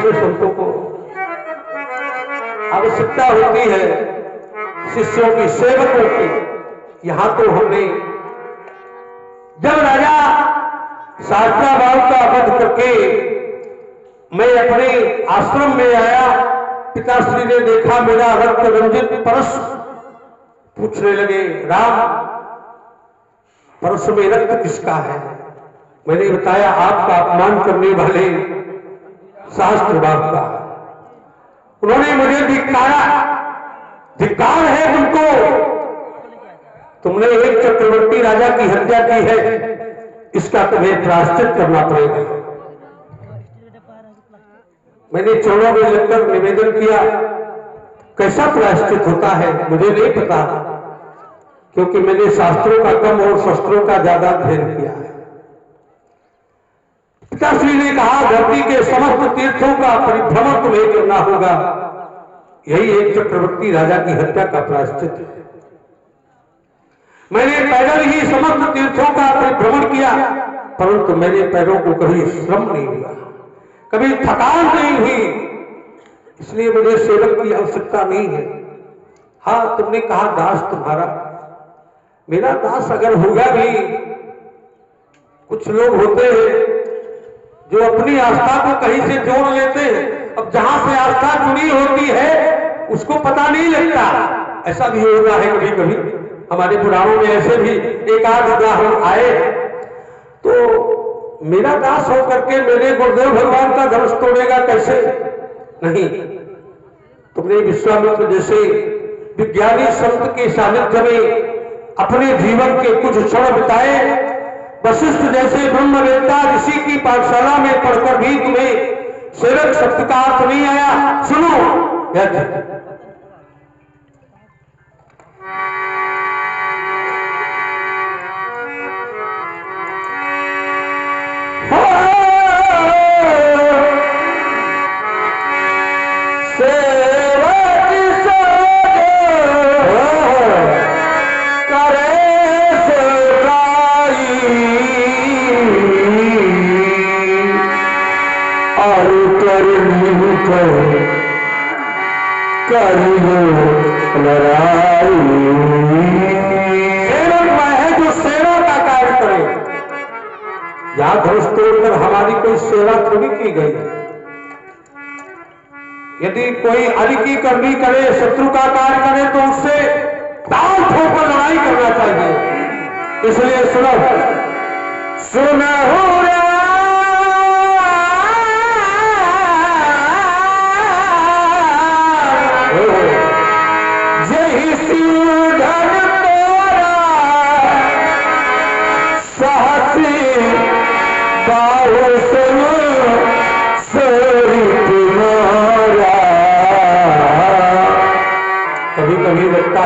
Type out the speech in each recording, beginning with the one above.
साधु संतों को आवश्यकता होती है शिष्यों की, सेवकों की। यहां तो हमने जब राजा शास्त्राभाव का वध करके मैं अपने आश्रम में आया, पिताश्री ने देखा मेरा रक्त रंजित परश, पूछने लगे राम परश में रक्त किसका है? मैंने बताया आपका अपमान करने वाले शास्त्रभाव का। उन्होंने मुझे धिक्कारा, धिक्कार है तुमको, तुमने एक चक्रवर्ती राजा की हत्या की है, इसका तुम्हें प्रायश्चित करना पड़ेगा। मैंने चरणों में लगकर निवेदन किया, कैसा प्रायश्चित होता है मुझे नहीं पता, क्योंकि मैंने शास्त्रों का कम और शस्त्रों का ज्यादा अध्ययन किया है। पिताश्री ने कहा धरती के समस्त तीर्थों का परिभ्रमण तुम्हें करना होगा, यही एक चक्रवर्ती राजा की हत्या का प्रायश्चित है। मैंने पैदल ही समस्त तीर्थों का परिभ्रमण किया, परंतु मेरे पैरों को कभी श्रम नहीं हुआ, कभी थकान नहीं हुई, इसलिए मुझे सेवक की आवश्यकता नहीं है। हाँ तुमने कहा दास तुम्हारा, मेरा दास अगर होगा भी, कुछ लोग होते हैं जो अपनी आस्था को कहीं से जोड़ लेते हैं, अब जहां से आस्था जुड़ी होती है उसको पता नहीं लगता। ऐसा भी होता है कभी कभी, हमारे पुराणों में ऐसे भी एक आध उदाहरण आए। तो मेरा दास होकर के मेरे गुरुदेव भगवान का धनुष तोड़ेगा कैसे? नहीं, तुमने विश्वामित्र जैसे विज्ञानी संत के सानिध्य में अपने जीवन के कुछ क्षण बिताए, वशिष्ठ जैसे ब्रह्मवेत्ता ऋषि की पाठशाला में पढ़कर भी तुम्हें सेवक शब्द का अर्थ नहीं आया। सुनो धनुष तोड़कर हमारी कोई सेवा थोड़ी की गई। यदि कोई अरि की करनी करे, शत्रु का कार्य करे, तो उससे दांव ठोकर लड़ाई करना चाहिए। इसलिए सुनो, सुनो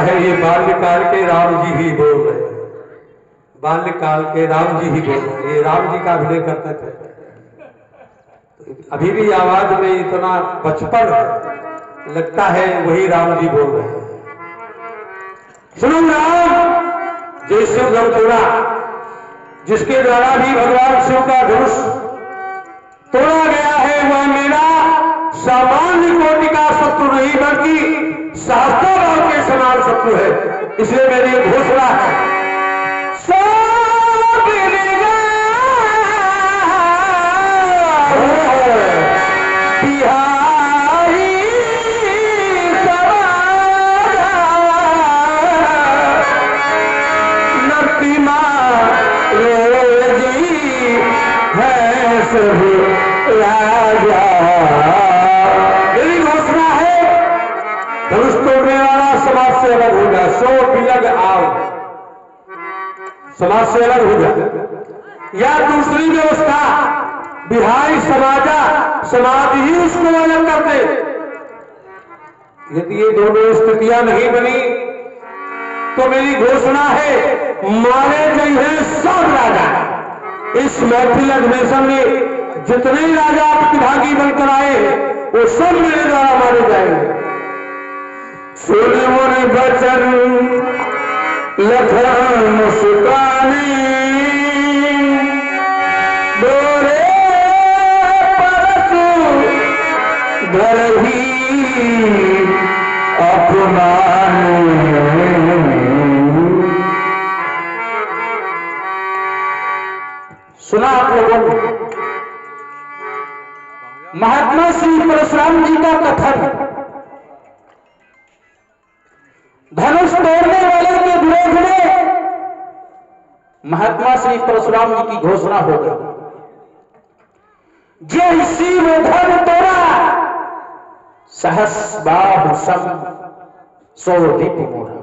है ये बाल्यकाल के राम जी ही बोल रहे हैं, बाल्यकाल के राम जी ही बोल रहे हैं। ये राम जी का अभिनय करते थे, अभी भी आवाज में इतना बचपन है, लगता है वही राम जी बोल रहे हैं। सुनो राम, जय शिव धनुष तोड़ा, जिसके द्वारा भी भगवान शिव का धनुष तोड़ा गया है, वह मेरा सामान्य कोटि का शत्रु नहीं बल्कि शास्त्राभाव के समान शत्रु है। इसलिए मेरी घोषणा है, समाज से अलग हो जाए, या दूसरी व्यवस्था बिहारी समाज ही उसको अलग कर दे। यदि ये दोनों स्थितियां नहीं बनी तो मेरी घोषणा है, मारे जाइए सब राजा। इस महफिल अधिवेशन में जितने राजा प्रतिभागी बनकर आए वो सब मेरे द्वारा मारे जाएंगे। सुन मोरे वचन लखन मुस्कानी, बोरे परसु घर ही अपनाने। सुना आप लोगों ने महात्मा श्री परशुराम जी का कथन, धनुष तोड़ने वाले के विरोध में महात्मा श्री परशुराम जी की घोषणा हो गई, जे शिव धन तोड़ा सहस बाहु सम सो दीप मोरा।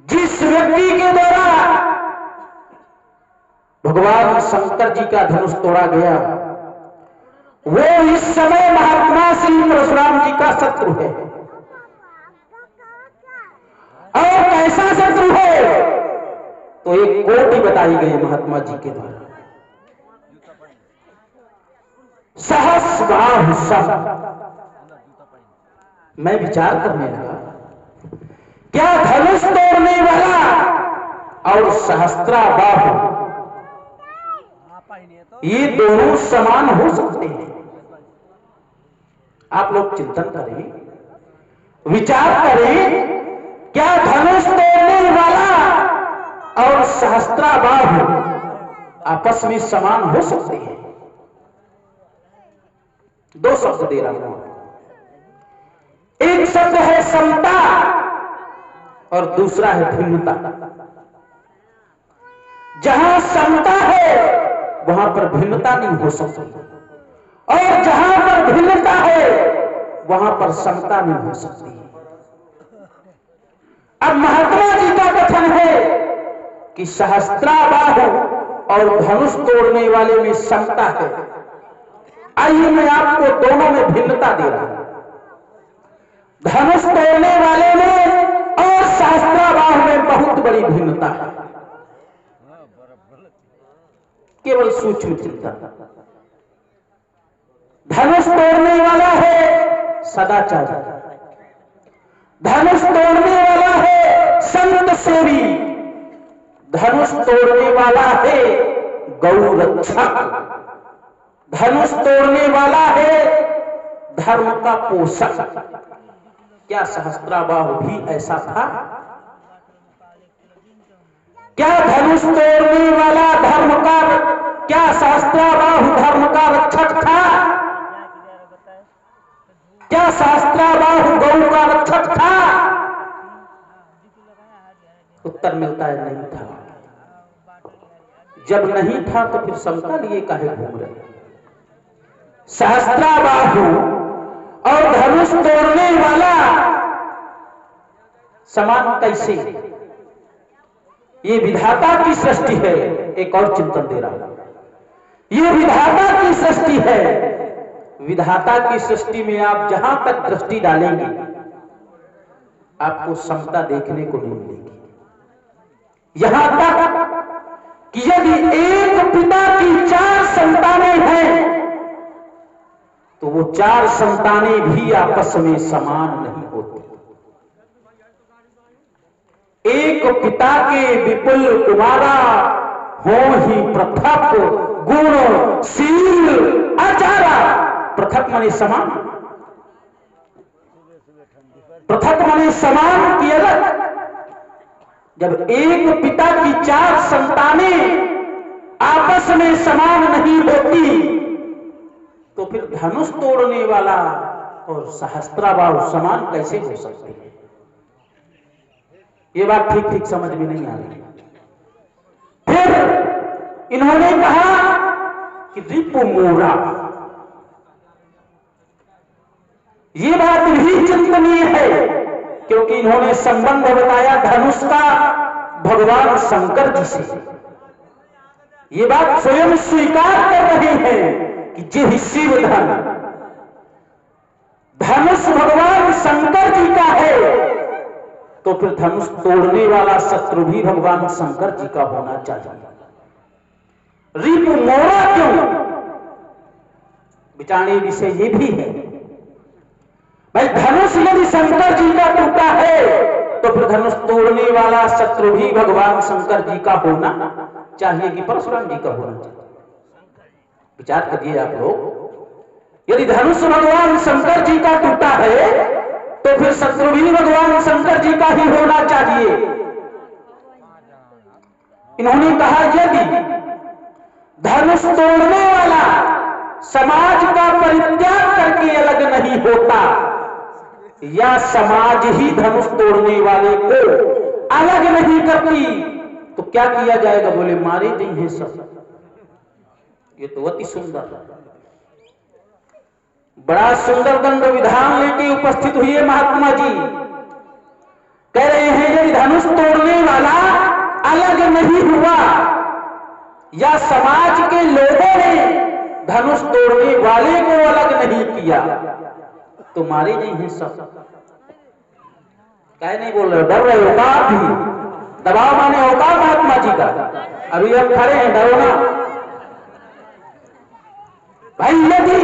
जिस व्यक्ति के द्वारा भगवान शंकर जी का धनुष तोड़ा गया, वो इस समय महात्मा श्री परशुराम जी का शत्रु है। और कैसा शत्रु है तो एक कोटि बताई गई महात्मा जी के द्वारा, सहस बाहु सम। मैं विचार करने लगा, क्या धनुष तोड़ने वाला और सहस्त्रा बाहु ये दोनों समान हो सकते हैं? आप लोग चिंतन करें, विचार करें, क्या धनुष तोड़ने वाला और सहस्त्रा बाहु आपस में समान हो सकते हैं? दो शब्द दे रहा हूं, एक शब्द है समता और दूसरा है भिन्नता। जहां समता है वहां पर भिन्नता नहीं हो सकती, और जहां पर भिन्नता है वहां पर समता नहीं हो सकती। अब महात्मा जी का कथन है कि सहस्त्रा बाहु और धनुष तोड़ने वाले में समता है। आइए मैं आपको दोनों में भिन्नता दे रहा हूं, धनुष तोड़ने वाले में और सहस्त्रा बाहु में बहुत बड़ी भिन्नता है। केवल सूक्ष्म चिंतन। धनुष तोड़ने वाला है सदाचारी, धनुष तोड़ने वाला है संत सेवी, धनुष तोड़ने वाला है गौ रक्षक, धनुष तोड़ने वाला है धर्म का पोषक। क्या सहस्त्रा बाहु भी ऐसा था? क्या धनुष तोड़ने वाला धर्म का, क्या सहस्त्रा बाहु धर्म का रक्षक था? क्या सहस्त्रा बाहु गौ का रक्षक था? उत्तर मिलता है नहीं था। जब नहीं था तो फिर समता लिए काहे घूम रहे? सहस्त्रा बाहु और धनुष तोड़ने वाला समान कैसे? ये विधाता की सृष्टि है। एक और चिंतन दे रहा हूं, ये विधाता की सृष्टि है। विधाता की सृष्टि में आप जहां तक दृष्टि डालेंगे आपको समता देखने को नहीं मिलेगी। यहां तक कि यदि एक पिता की 4 संतानें हैं तो वो 4 संतानें भी आपस में समान नहीं होती। एक पिता के विपुल कुमारा हो ही पृथक गुण शील आचारा। पृथक माने समान, पृथक माने समान की अलग। जब एक पिता की 4 संतानें आपस में समान नहीं होती तो फिर धनुष तोड़ने वाला और सहस्त्रा बाहु समान कैसे हो सकते हैं? ये बात ठीक ठीक समझ में नहीं आ रही। फिर इन्होंने कहा कि रिपु मोरा। ये बात भी चिंतनीय है क्योंकि इन्होंने संबंध बताया धनुष का भगवान शंकर जी से। ये बात स्वयं स्वीकार कर रहे हैं कि जे शिव धन धनुष भगवान शंकर जी का है तो फिर धनुष तोड़ने वाला शत्रु भी भगवान शंकर जी का होना चाहिए। रिपु मोरा क्यों? विचारणीय विषय ये भी है। भाई धनुष यदि शंकर जी का टूटा है तो फिर धनुष तोड़ने वाला शत्रु भी भगवान शंकर जी का होना चाहिए कि परशुराम जी का होना चाहिए? विचार करिए आप लोग। यदि धनुष भगवान शंकर जी का टूटा है तो फिर शत्रु भी भगवान शंकर जी का ही होना चाहिए। इन्होंने कहा यदि धनुष तोड़ने वाला समाज का परित्याग करके अलग नहीं होता या समाज ही धनुष तोड़ने वाले को अलग नहीं करती तो क्या किया जाएगा? बोले मारे जाएंगे सब। ये तो अति सुंदर, बड़ा सुंदर दंड विधान लेके उपस्थित हुए महात्मा जी। कह रहे हैं यदि धनुष तोड़ने वाला अलग नहीं हुआ या समाज के लोगों ने धनुष तोड़ने वाले को अलग नहीं किया तो मारे जाएंगे सब। क्या नहीं बोल रहे? डर रहे हो का आप भी? दबाव माने होगा महात्मा जी का। अभी हम खड़े हैं, डरो ना भाई। यदि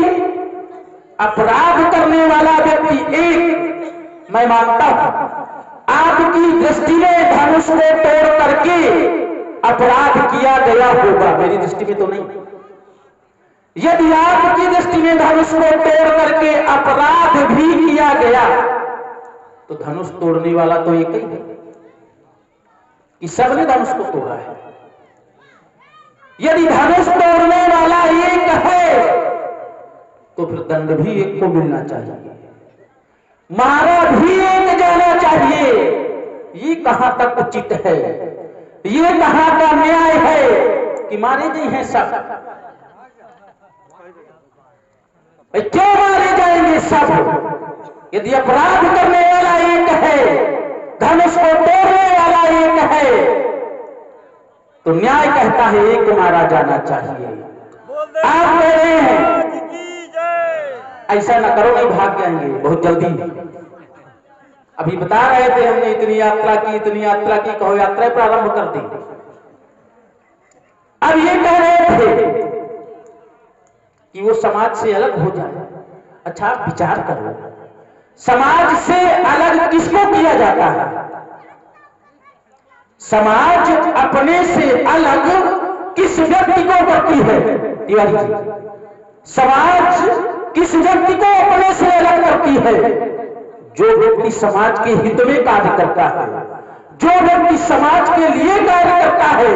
अपराध करने वाला व्यक्ति एक, मैं मानता हूं आपकी दृष्टि में धनुष को तोड़ करके अपराध किया गया होगा, मेरी दृष्टि में तो नहीं। यदि आपकी दृष्टि में धनुष को तोड़ करके अपराध भी किया गया तो धनुष तोड़ने वाला तो एक ही है कि सबने धनुष को तोड़ा है। यदि धनुष तोड़ने वाला एक है तो फिर दंड भी एक को मिलना चाहिए, मारा भी एक जाना चाहिए। ये कहां तक उचित है? ये कहां का न्याय है कि मारे जी हैं सब? क्यों मारे जाएंगे सब? यदि अपराध करने वाला एक है, धनुष को तोड़ने वाला एक है तो न्याय कहता है एक को मारा जाना चाहिए। आप कह रहे हैं ऐसा ना करो, नहीं भाग जाएंगे बहुत जल्दी। अभी बता रहे थे हमने इतनी यात्रा की, कहो यात्रा प्रारंभ कर दी। अब ये कह रहे थे कि वो समाज से अलग हो जाए। अच्छा आप विचार करो, समाज से अलग किसको किया जाता है? समाज अपने से अलग किस व्यक्ति को करती है? तिवारी जी, समाज किस व्यक्ति को अपने से अलग करती है? जो व्यक्ति समाज के हित में कार्य करता है, जो व्यक्ति समाज के लिए कार्य करता है,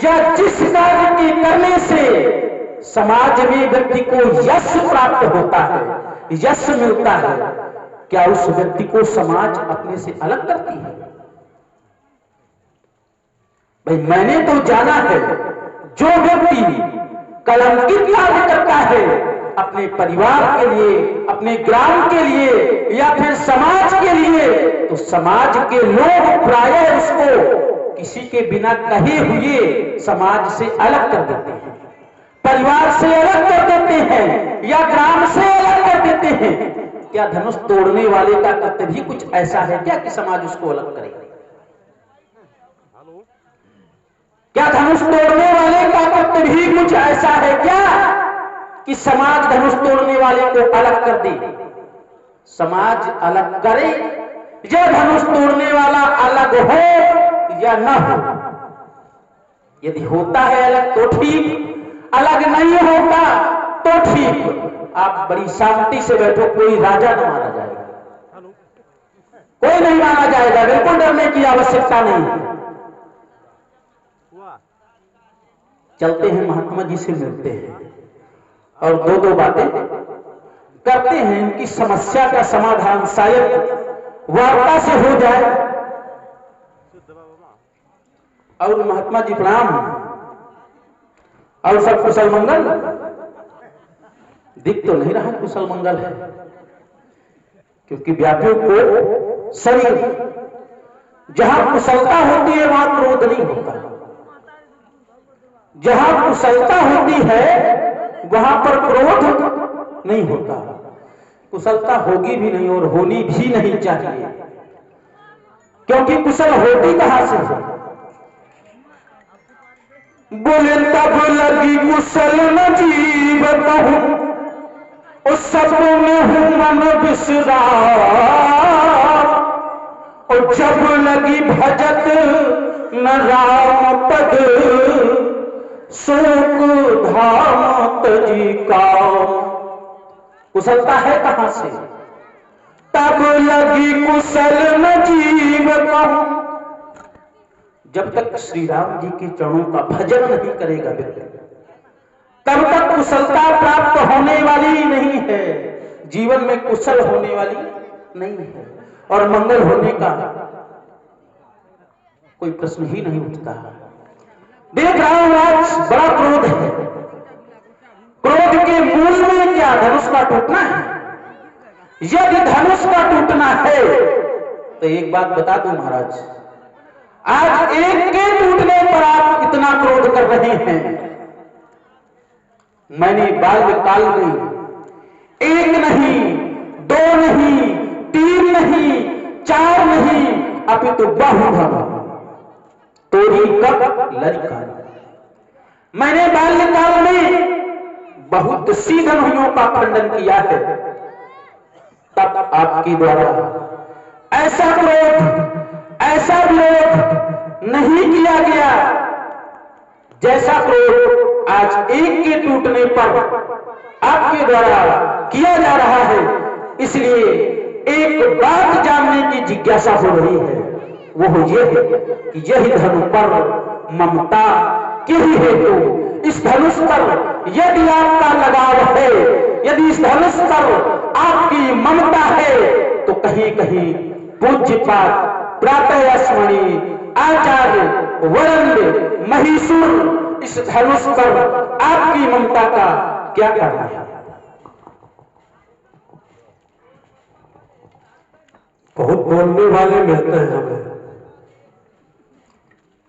या जिस कार्य के करने से समाज में व्यक्ति को यश प्राप्त होता है, यश मिलता है, क्या उस व्यक्ति को समाज अपने से अलग करती है? भाई मैंने तो जाना है जो व्यक्ति कलंकित कार्य करता है अपने परिवार के लिए, अपने ग्राम के लिए या फिर समाज के लिए, तो समाज के लोग प्रायः उसको किसी के बिना कहे हुए समाज से अलग कर देते हैं, परिवार से अलग कर देते हैं या ग्राम से अलग कर देते हैं। क्या धनुष तोड़ने वाले का कर्तव्य भी कुछ ऐसा है क्या कि समाज उसको अलग करे? क्या धनुष तोड़ने वाले का कर्तव्य भी कुछ ऐसा है क्या कि समाज धनुष तोड़ने वाले को अलग कर दे? समाज अलग करे या धनुष तोड़ने वाला अलग हो या न हो। यदि होता है अलग तो ठीक, अलग नहीं होता तो ठीक। आप बड़ी शांति से बैठो, कोई राजा न मारा जाएगा, कोई नहीं मारा जाएगा, बिल्कुल डरने की आवश्यकता नहीं। चलते हैं महात्मा जी से मिलते हैं और दो बातें करते हैं। इनकी समस्या का समाधान शायद वार्ता से हो जाए। और महात्मा जी प्रणाम, और सब कुशल मंगल? दिख तो नहीं रहा कुशल मंगल है, क्योंकि व्यापियों को शरीर जहां कुशलता होती है वहां क्रोध नहीं होता, जहां कुशलता होती है वहां पर क्रोध नहीं होता। कुशलता होगी भी नहीं और होनी भी नहीं चाहिए, क्योंकि कुशल होती कहां से है? बोले तब लगी कुशल न जीव कहूं, उस सब में हूं मन बिसरा, और जब लगी भजत न राम पद, शोक धाम तजी का। कुशलता है कहां से? तब लगी कुशल न जीव कहूं। जब तक श्री राम जी के चरणों का भजन नहीं करेगा व्यक्ति, तब तक कुशलता प्राप्त होने वाली नहीं है, जीवन में कुशल होने वाली नहीं है, और मंगल होने का कोई प्रश्न ही नहीं उठता। देख रहा हूं आज बड़ा क्रोध है। क्रोध के मूल में क्या धनुष का टूटना है? यदि धनुष का टूटना है तो एक बात बता दूं महाराज, आज एक के टूटने पर आप इतना क्रोध कर रहे हैं। मैंने बाल्यकाल में एक नहीं, दो नहीं, तीन नहीं, चार नहीं, अपितु बहुधा तोरी कब लड़का। मैंने बाल्यकाल में बहुत सी धनुहियों का खंडन किया है, तब आपके द्वारा ऐसा क्रोध, ऐसा विरोध नहीं किया गया जैसा क्रोध आज एक के टूटने पर आपके द्वारा किया जा रहा है। इसलिए एक बात जानने की जिज्ञासा हो रही है, वो ये है कि यही धनु पर ममता के ही हेतु इस धनुष पर यदि आपका लगाव है, यदि इस धनुष पर आपकी ममता है, तो कहीं कहीं पूज्यपाद प्रातः स्मरणीय आचार्य वरंद महीसुर इस धनुष पर आपकी ममता का क्या करना है? बहुत बोलने वाले मिलते हैं हमें,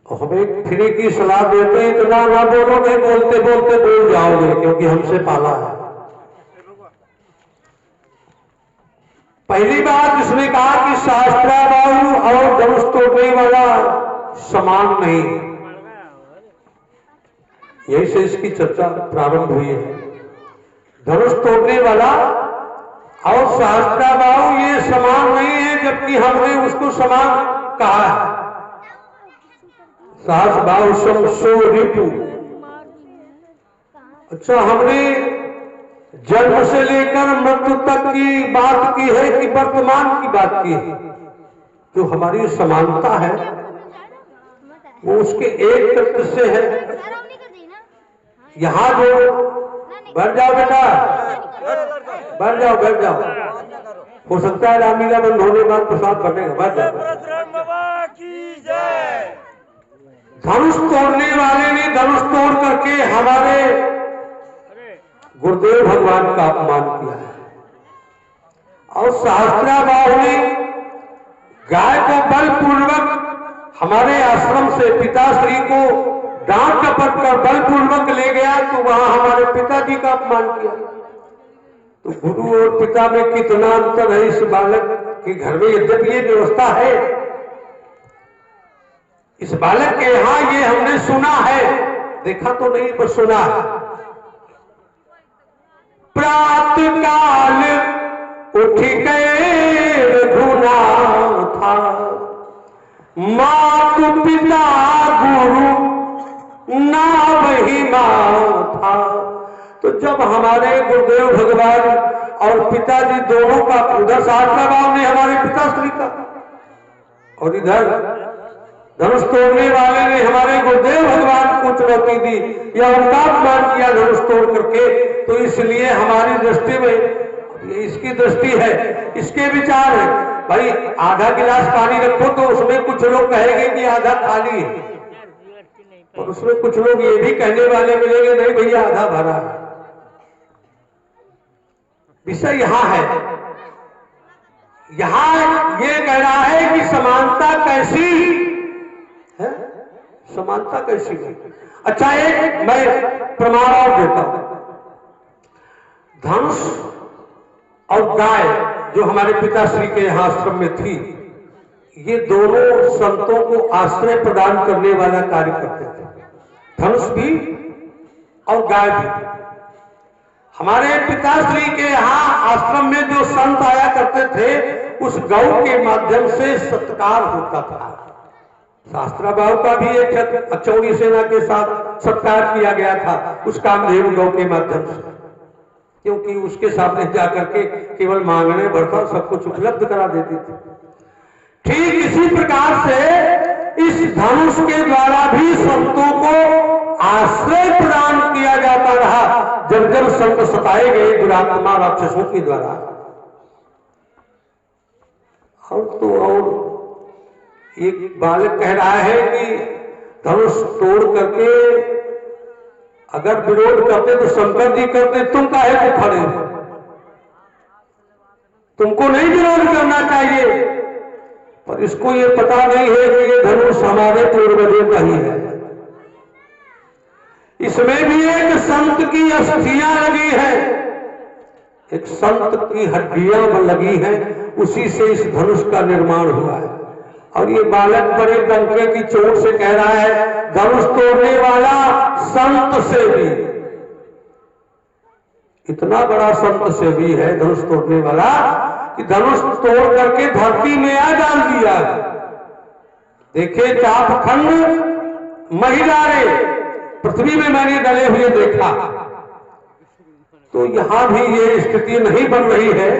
और हमें फ्री की सलाह देते हैं, इतना ना बोलोगे, बोलते बोलते बोल जाओगे, क्योंकि हमसे पाला है। पहली बात इसने कहा कि शास्त्राबाहु और धनुष तोड़ने वाला समान नहीं, यही से इसकी चर्चा प्रारंभ हुई है। धनुष तोड़ने वाला और शास्त्राबाहु ये समान नहीं है, जबकि हमने उसको समान कहा है। सहस बाहु सो रिपु। अच्छा, हमने जन्म से लेकर मृत्यु तक की बात की है कि वर्तमान की बात की है? जो हमारी समानता है वो उसके एक तत्व से है। यहाँ जो बैठ जाओ बेटा, बैठ जाओ, बैठ जाओ, हो सकता है रामलीला बंद होने के बाद प्रसाद बनेगा, बैठ जाओ। धनुष तोड़ने वाले ने धनुष तोड़ करके हमारे गुरुदेव भगवान का अपमान किया है, और सहस्त्राबाहु ने गाय को बलपूर्वक हमारे आश्रम से पिताश्री को डांट डपट कर बलपूर्वक ले गया, तो वहां हमारे पिताजी का अपमान किया। तो गुरु और पिता में कितना अंतर है इस बालक के घर में। यद्यपि ये व्यवस्था है, इस बालक के यहां ये हमने सुना है, देखा तो नहीं पर सुना है। प्रातः काल उठ गए रघुना था, मातु पिता गुरु ना वही मां था। तो जब हमारे गुरुदेव भगवान और पिताजी दोनों का, उधर शास्त्राबाहु ने हमारे पिताश्री का, और इधर धनुष तोड़ने वाले ने हमारे गुरुदेव भगवान को चुनौती दी या उनका अपमान किया धनुष तोड़ करके, तो इसलिए हमारी दृष्टि में, इसकी दृष्टि है, इसके विचार है, भाई आधा गिलास पानी रखो तो उसमें कुछ लोग कहेंगे कि आधा खाली है, और उसमें कुछ लोग ये भी कहने वाले मिलेंगे नहीं भैया आधा भरा है। विषय यहां है, यहां ये कह रहा है कि समानता कैसी है, समानता कैसी है। अच्छा, एक मैं प्रमाण और देता हूं। धनुष और गाय जो हमारे पिताश्री के यहाँ आश्रम में थी, ये दोनों संतों को आश्रय प्रदान करने वाला कार्य करते थे। धनुष भी और गाय भी। हमारे पिताश्री के यहाँ आश्रम में जो संत आया करते थे, उस गौ के माध्यम से सत्कार होता था। शास्त्राबाहु का भी एक अचौड़ी सेना के साथ सत्कार किया गया था, उस कामधेनु गौ के माध्यम से। क्योंकि उसके सामने जाकर के केवल मांगने बढ़ता सब कुछ उपलब्ध करा देती थी। ठीक इसी प्रकार से इस धनुष के द्वारा भी संतों को आश्रय प्रदान किया जाता रहा। जब जब संत सताए गए दुरात्मा राक्षसों के द्वारा, और तो और एक बालक कह रहा है कि धनुष तोड़ करके अगर विरोध करते तो शंकर जी करते, तुम काहे को खड़े हो? तुमको नहीं विरोध करना चाहिए। पर इसको ये पता नहीं है कि ये धनुष हमारे पूर्वजों का ही है। इसमें भी एक संत की अस्थियां लगी है, एक संत की हड्डियां लगी हैं, उसी से इस धनुष का निर्माण हुआ है। और ये बालक बड़े डंके की चोट से कह रहा है धनुष तोड़ने वाला संत से भी, इतना बड़ा संत से भी है धनुष तोड़ने वाला कि धनुष तोड़ करके धरती में आ डाल दिया। देखे चापखंड महिलारे पृथ्वी में मैंने डले हुए देखा। तो यहां भी ये स्थिति नहीं बन रही है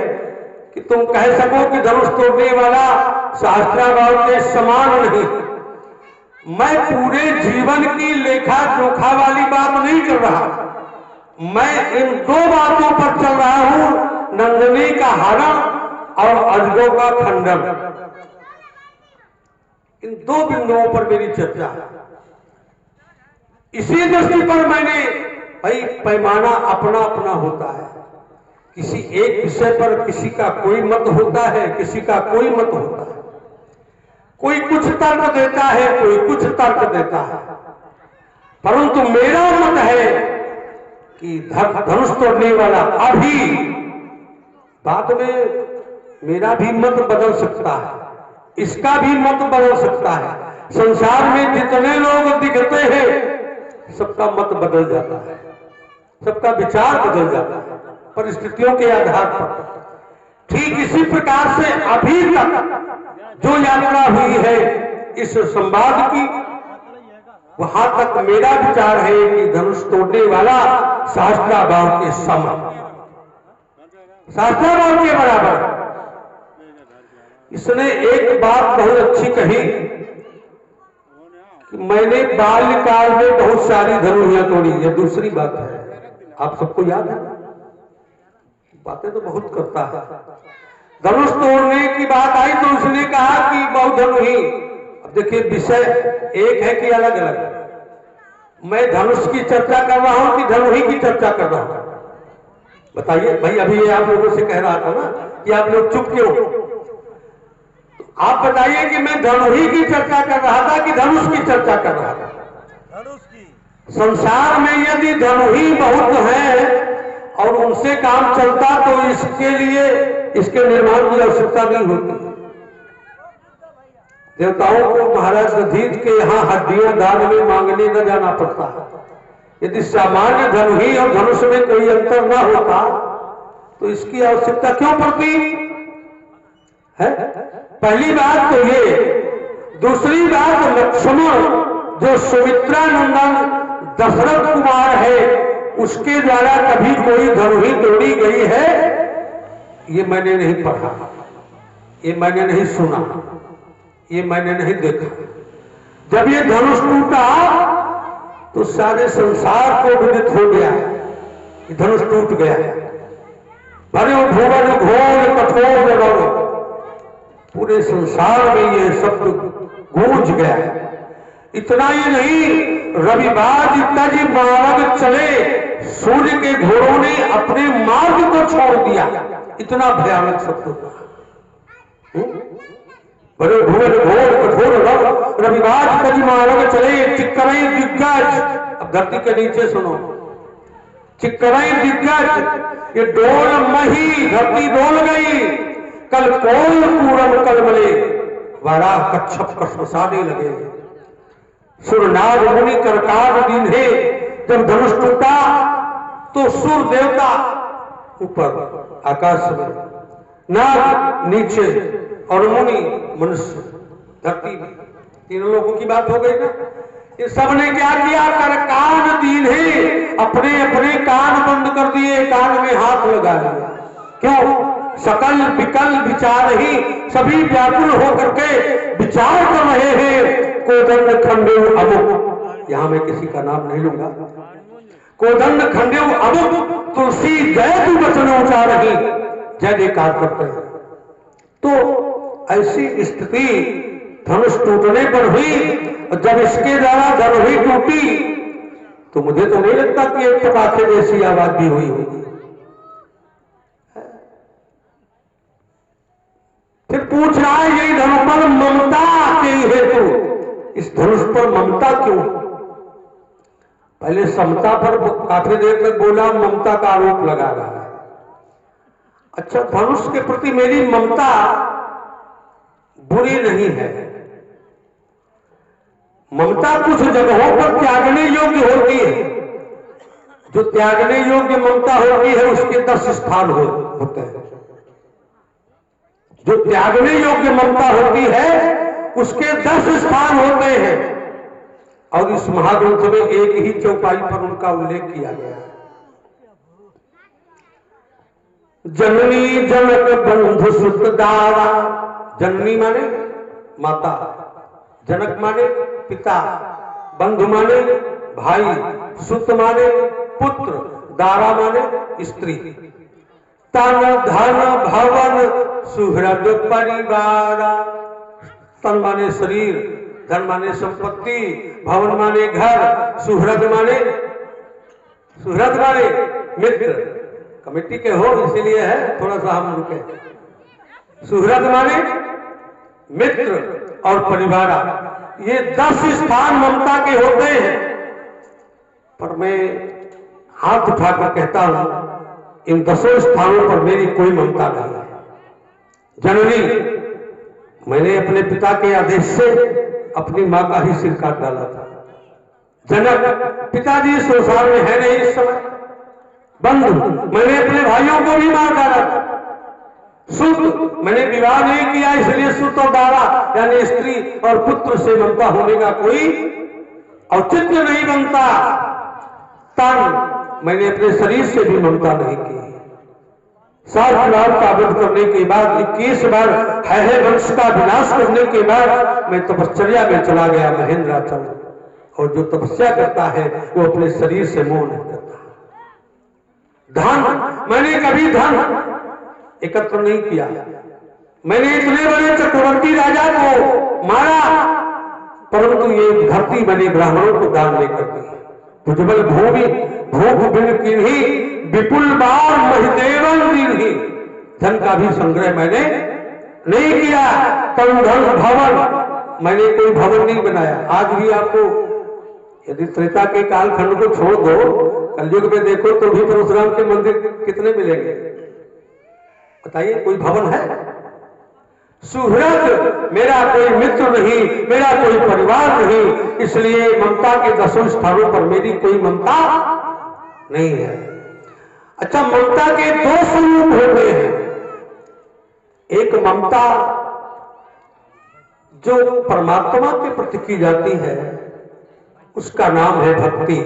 कि तुम कह सको कि धनुष तोड़ने वाला सहस्त्राबाहु के समान नहीं। मैं पूरे जीवन की लेखा जोखा वाली बात नहीं कर रहा, मैं इन दो बातों पर चल रहा हूं, नंदिनी का हरण और अजगों का खंडन। इन दो बिंदुओं पर मेरी चर्चा है। इसी दृष्टि पर मैंने, भाई पैमाना अपना अपना होता है, किसी एक विषय पर किसी का कोई मत होता है, किसी का कोई मत होता है, कोई कुछ तर्क देता है, कोई कुछ तर्क देता है। परंतु मेरा मत है कि धनुष तोड़ने वाला, अभी बाद में मेरा भी मत बदल सकता है, इसका भी मत बदल सकता है। संसार में जितने लोग दिखते हैं सबका मत बदल जाता है, सबका विचार बदल जाता है परिस्थितियों के आधार पर। ठीक इसी प्रकार से अभी तक जो यात्रा हुई है इस संवाद की, वहां तक मेरा विचार है कि धनुष तोड़ने वाला सहस्त्राबाहु के समान, सहस्त्राबाहु के बराबर। इसने एक बात बहुत अच्छी कही कि मैंने बाल्यकाल में बहुत सारी धनुषियां तोड़ी। यह दूसरी बात है, आप सबको याद है, बातें तो बहुत करता है। धनुष तोड़ने की बात आई तो उसने कहा कि बहुधनुही। अब देखिए विषय एक है कि अलग अलग। मैं धनुष की चर्चा कर रहा हूं कि धनुही की चर्चा कर रहा हूं? बताइए भाई। अभी ये आप लोगों से कह रहा था ना कि आप लोग चुप क्यों? तो आप बताइए कि मैं धनुही की चर्चा कर रहा था कि धनुष की चर्चा कर रहा था? धनुष की। संसार में यदि धनुही बहुत है और उनसे काम चलता तो इसके लिए इसके निर्माण की आवश्यकता नहीं होती। देवताओं को महाराज दधीच के यहाँ हड्डियां दान में मांगने न जाना पड़ता है। यदि सामान्य धनुही और धनुष में कोई अंतर न होता तो इसकी आवश्यकता क्यों पड़ती है? पहली बात तो ये। दूसरी बात, लक्ष्मण जो सुमित्रा नंदन दशरथ कुमार है उसके द्वारा कभी कोई धनुही तोड़ी गई है ये मैंने नहीं पढ़ा, ये मैंने नहीं सुना, ये मैंने नहीं देखा। जब ये धनुष टूटा तो सारे संसार को विदित हो गया कि धनुष टूट गया है। भरे भुवन घोर कठोर जगह, पूरे संसार में ये शब्द गूंज गया है। इतना ही नहीं, रविवार जितना जी मार्ग चले, सूर्य के घोड़ों ने अपने मार्ग को छोड़ दिया, इतना भयानक शब्द होता है। बड़े भुवन घोर कठोर रविवार कभी मार्ग चले, चिक्करई दिग्गज। अब धरती के नीचे सुनो, चिक्करई दिग्गज, ये डोल मही, धरती डोल गई। कल कोल पूरम कलमले, वारा कच्छप कसमसाने लगे। सुरनाग मुनि करकाल दिन है, जब धनुष टूटा तो सुर देवता ऊपर आकाश में, नाग नीचे और मुनि मनुष्य धरती में। तीनों लोगों की बात हो गई ना। ये सबने क्या किया? कर कान दीन्हे, अपने अपने कान बंद कर दिए, कान में हाथ लगा लिया। क्यों? सकल विकल विचार ही, सभी व्याकुल होकर के विचार कर रहे हैं। कोदंड खंडेव अमुक, यहां मैं किसी का नाम नहीं लूंगा। कोदंड खंडेव अमुक, तुलसी जय तू वचन उचारही, जय जयकार करते हैं। तो ऐसी स्थिति धनुष टूटने पर हुई। और जब इसके द्वारा धनुष ही टूटी तो मुझे तो नहीं लगता कि एक पटाखे जैसी आवाज भी हुई होगी। फिर पूछ रहा है यही धनुष पर ममता के हेतु, इस धनुष पर ममता क्यों? पहले समता पर काफी देर तक बोला, ममता का आरोप लगा रहा है। अच्छा, धनुष के प्रति मेरी ममता बुरी नहीं है। ममता कुछ जगहों पर त्यागने योग्य होती है। जो त्यागने योग्य ममता होती है उसके 10 स्थान होते हैं। जो त्यागने योग्य ममता होती है उसके 10 स्थान होते हैं। और इस महाग्रंथ में एक ही चौपाई पर उनका उल्लेख किया गया है। जननी जनक बंधु सुत दारा, जननी माने माता, जनक माने पिता, बंधु माने भाई, सुत माने पुत्र, दारा माने स्त्री। तन धन भवन सुहृद परिवार, तन माने शरीर, धन माने संपत्ति, भवन माने घर, सुहृद माने मित्र। कमेटी के हो इसीलिए है थोड़ा सा हम रुके। सुहृद माने मित्र और परिवार, ये 10 स्थान ममता के होते हैं। पर मैं हाथ उठाकर कहता हूं इन 10 स्थानों पर मेरी कोई ममता नहीं है। जननी, मैंने अपने पिता के आदेश से अपनी मां का ही सिर काट डाला था। जनक, पिताजी संसार में है नहीं इस समय। बंधु, मैंने अपने भाइयों को भी मार डाला था। सुत, मैंने विवाह नहीं किया इसलिए सुत और दारा यानी स्त्री और पुत्र से ममता होने का कोई औचित्य नहीं बनता। तन, मैंने अपने शरीर से भी ममता नहीं की। 7 लाख का वध करने के बाद 21 बार है वंश का विनाश करने के बाद मैं तपश्चर्या में चला गया महेंद्राचल। और जो तपस्या करता है वो अपने शरीर से मोह नहीं करता। धन, मैंने कभी धन एकत्र नहीं किया। मैंने इतने बड़े चक्रवर्ती राजा को मारा, परंतु ये धरती मैंने ब्राह्मणों को दान लेकर दी। भुजबल भूमि भूख बिन किन्ही, विपुल बार महिदेवन दीन्ही, धन का भी संग्रह मैंने नहीं किया। तन धन भवन, मैंने कोई भवन नहीं बनाया। आज भी आपको यदि त्रेता के कालखंड को छोड़ दो, कलयुग में देखो तो भी परशुराम के मंदिर कितने मिलेंगे बताइए? कोई भवन है? सुहृद, मेरा कोई मित्र नहीं, मेरा कोई परिवार नहीं, इसलिए ममता के 10 स्थानों पर मेरी कोई ममता नहीं है। अच्छा, ममता के 2 स्वरूप होते हैं। एक ममता जो परमात्मा के प्रति की जाती है उसका नाम है भक्ति।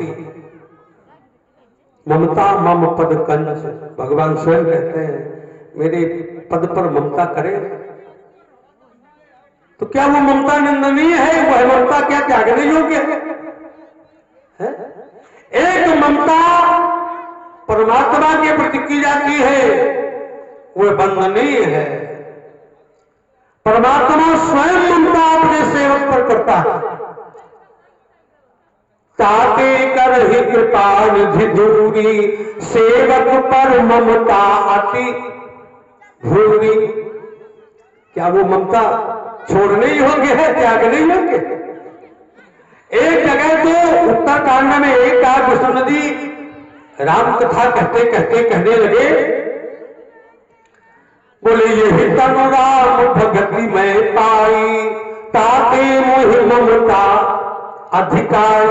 ममता मम पद कंज, भगवान स्वयं कहते हैं मेरे पद पर ममता करे। तो क्या वो ममता निंदनीय है? वह ममता क्या त्यागने योग्य है? एक ममता परमात्मा के प्रति की जाती है वह वंदनीय है। परमात्मा स्वयं ममता अपने सेवक पर करता है। ताके कर ही कृपा निधि दूरी, सेवक पर ममता अति भूरी। क्या वो ममता छोड़ने योग्य है, त्यागने योग्य है? एक जगह तो उत्तरकांड में एक बार विष्णु जी राम कथा कहते कहते कहने लगे, बोले यही तनु राम भगति में पाई, ताते मोहि ममता अधिकार।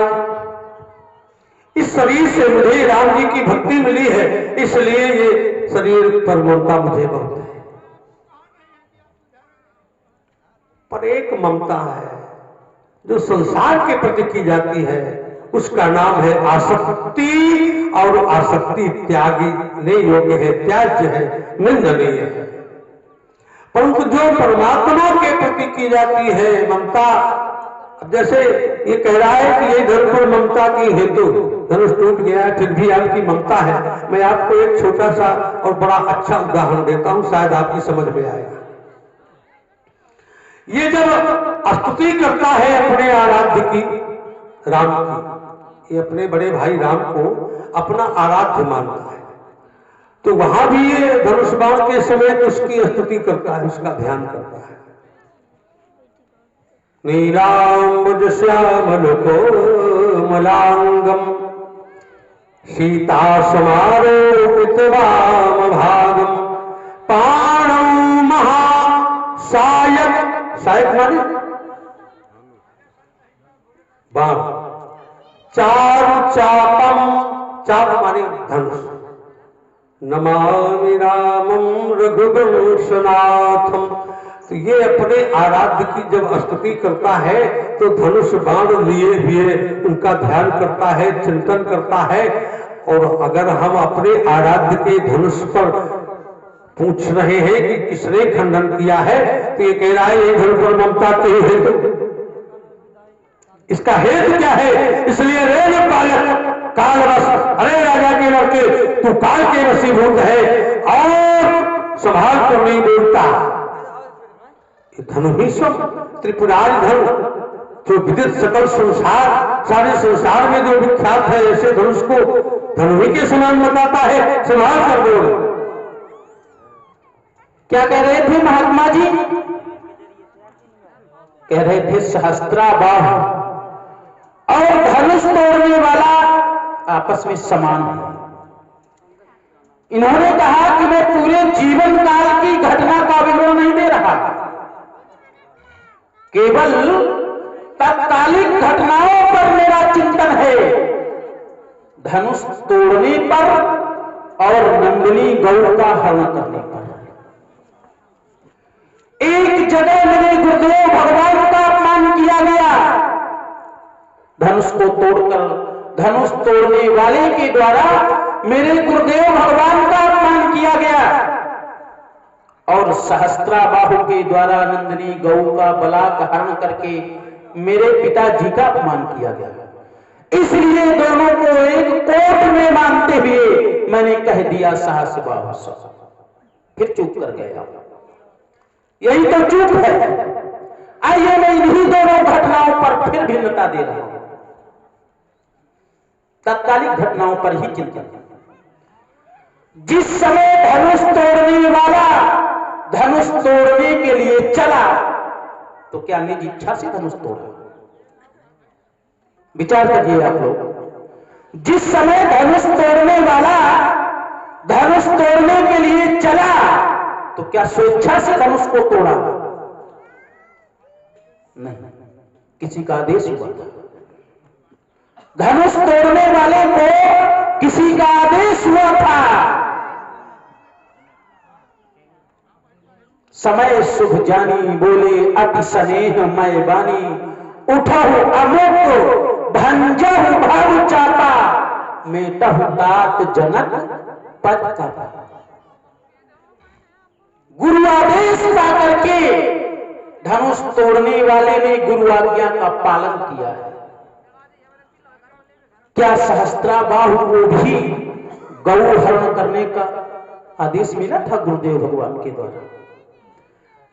इस शरीर से मुझे राम जी की भक्ति मिली है, इसलिए ये शरीर पर ममता मुझे बहुत है। पर एक ममता है जो संसार के प्रति की जाती है उसका नाम है आसक्ति, और आसक्ति त्यागने योग्य है, त्याज्य है, निंदनीय है। परंतु जो परमात्मा के प्रति की जाती है ममता, जैसे ये कह रहा है कि ये धनुष पर ममता की हेतु, धनुष टूट गया है फिर भी आपकी ममता है। मैं आपको एक छोटा सा और बड़ा अच्छा उदाहरण देता हूं, शायद आपकी समझ में आएगा। ये जब स्तुति करता है अपने आराध्य की, राम की, ये अपने बड़े भाई राम को अपना आराध्य मानता है, तो वहां भी ये धनुष बाण के समय उसकी स्तुति करता है, उसका ध्यान करता है। नीलांबुज श्यामल कोमलांगम सीता समारोपित वाम भागम पाणौ महासायक, सायक माने बाण, चारु चापम, चाप माने धनुष, नमामि रामं रघुवंशनाथम। तो ये अपने आराध्य की जब स्तुति करता है तो धनुष बाण लिए हुए उनका ध्यान करता है, चिंतन करता है। और अगर हम अपने आराध्य के धनुष पर पूछ रहे हैं कि किसने खंडन किया है, तो ये कह रहा है ये धनुष पर ममता के हेतु, इसका हेतु क्या है? इसलिए रे बालक काल रस, अरे राजा के लड़के तू काल के वशीभूत है और संभाल कर नहीं बोलता। धनुहीश्वर त्रिपुरारी धनु, जो विदित सकल संसार, सारे संसार में जो विख्यात है, ऐसे धनुष को धनुही के समान बताता है, संभाल कर बोल। क्या कह रहे थे महात्मा जी? कह रहे थे सहस्त्राबाहु और धनुष तोड़ने वाला आपस में समान है। इन्होंने कहा कि मैं पूरे जीवन काल की घटना का विवरण नहीं दे रहा, केवल तत्कालिक घटनाओं पर मेरा चिंतन है। धनुष तोड़ने पर और नंदिनी गौ का हरण करने पर। एक जगह मेरे गुरुदेव भगवान का अपमान किया गया, धनुष को तोड़कर, धनुष तोड़ने वाले के द्वारा मेरे गुरुदेव भगवान का अपमान किया गया, और सहस्त्राबाहु के द्वारा नंदिनी गौ का बलात् हरण करके मेरे पिताजी का अपमान किया गया। इसलिए दोनों को एक कोट में मानते हुए मैंने कह दिया सहस्त्राबाहु, फिर चुप कर गया। यही तो चुप है। आइए मैं इन्हीं दोनों घटनाओं पर फिर भिन्नता दे रहा हूं, तत्कालिक घटनाओं पर ही चिंतन। जिस समय धनुष तोड़ने वाला धनुष तोड़ने के लिए चला, तो क्या निज इच्छा से धनुष तोड़ा? विचार करिए आप लोग। जिस समय धनुष तोड़ने वाला धनुष तोड़ने के लिए चला, तो क्या स्वेच्छा से धनुष को तोड़ा? नहीं, किसी का आदेश हुआ था। धनुष तोड़ने वाले को किसी का आदेश हुआ था। समय शुभ जानी बोले अति स्नेह मय बानी, उठहु अमुक भंजहु भाव चापा, मेटहु तात जनक पद का। गुरु आदेश पा करके धनुष तोड़ने वाले ने गुरु आज्ञा का पालन किया है। क्या सहस्त्राबाहु को भी गौ हरण करने का आदेश मिला था गुरुदेव भगवान के द्वारा?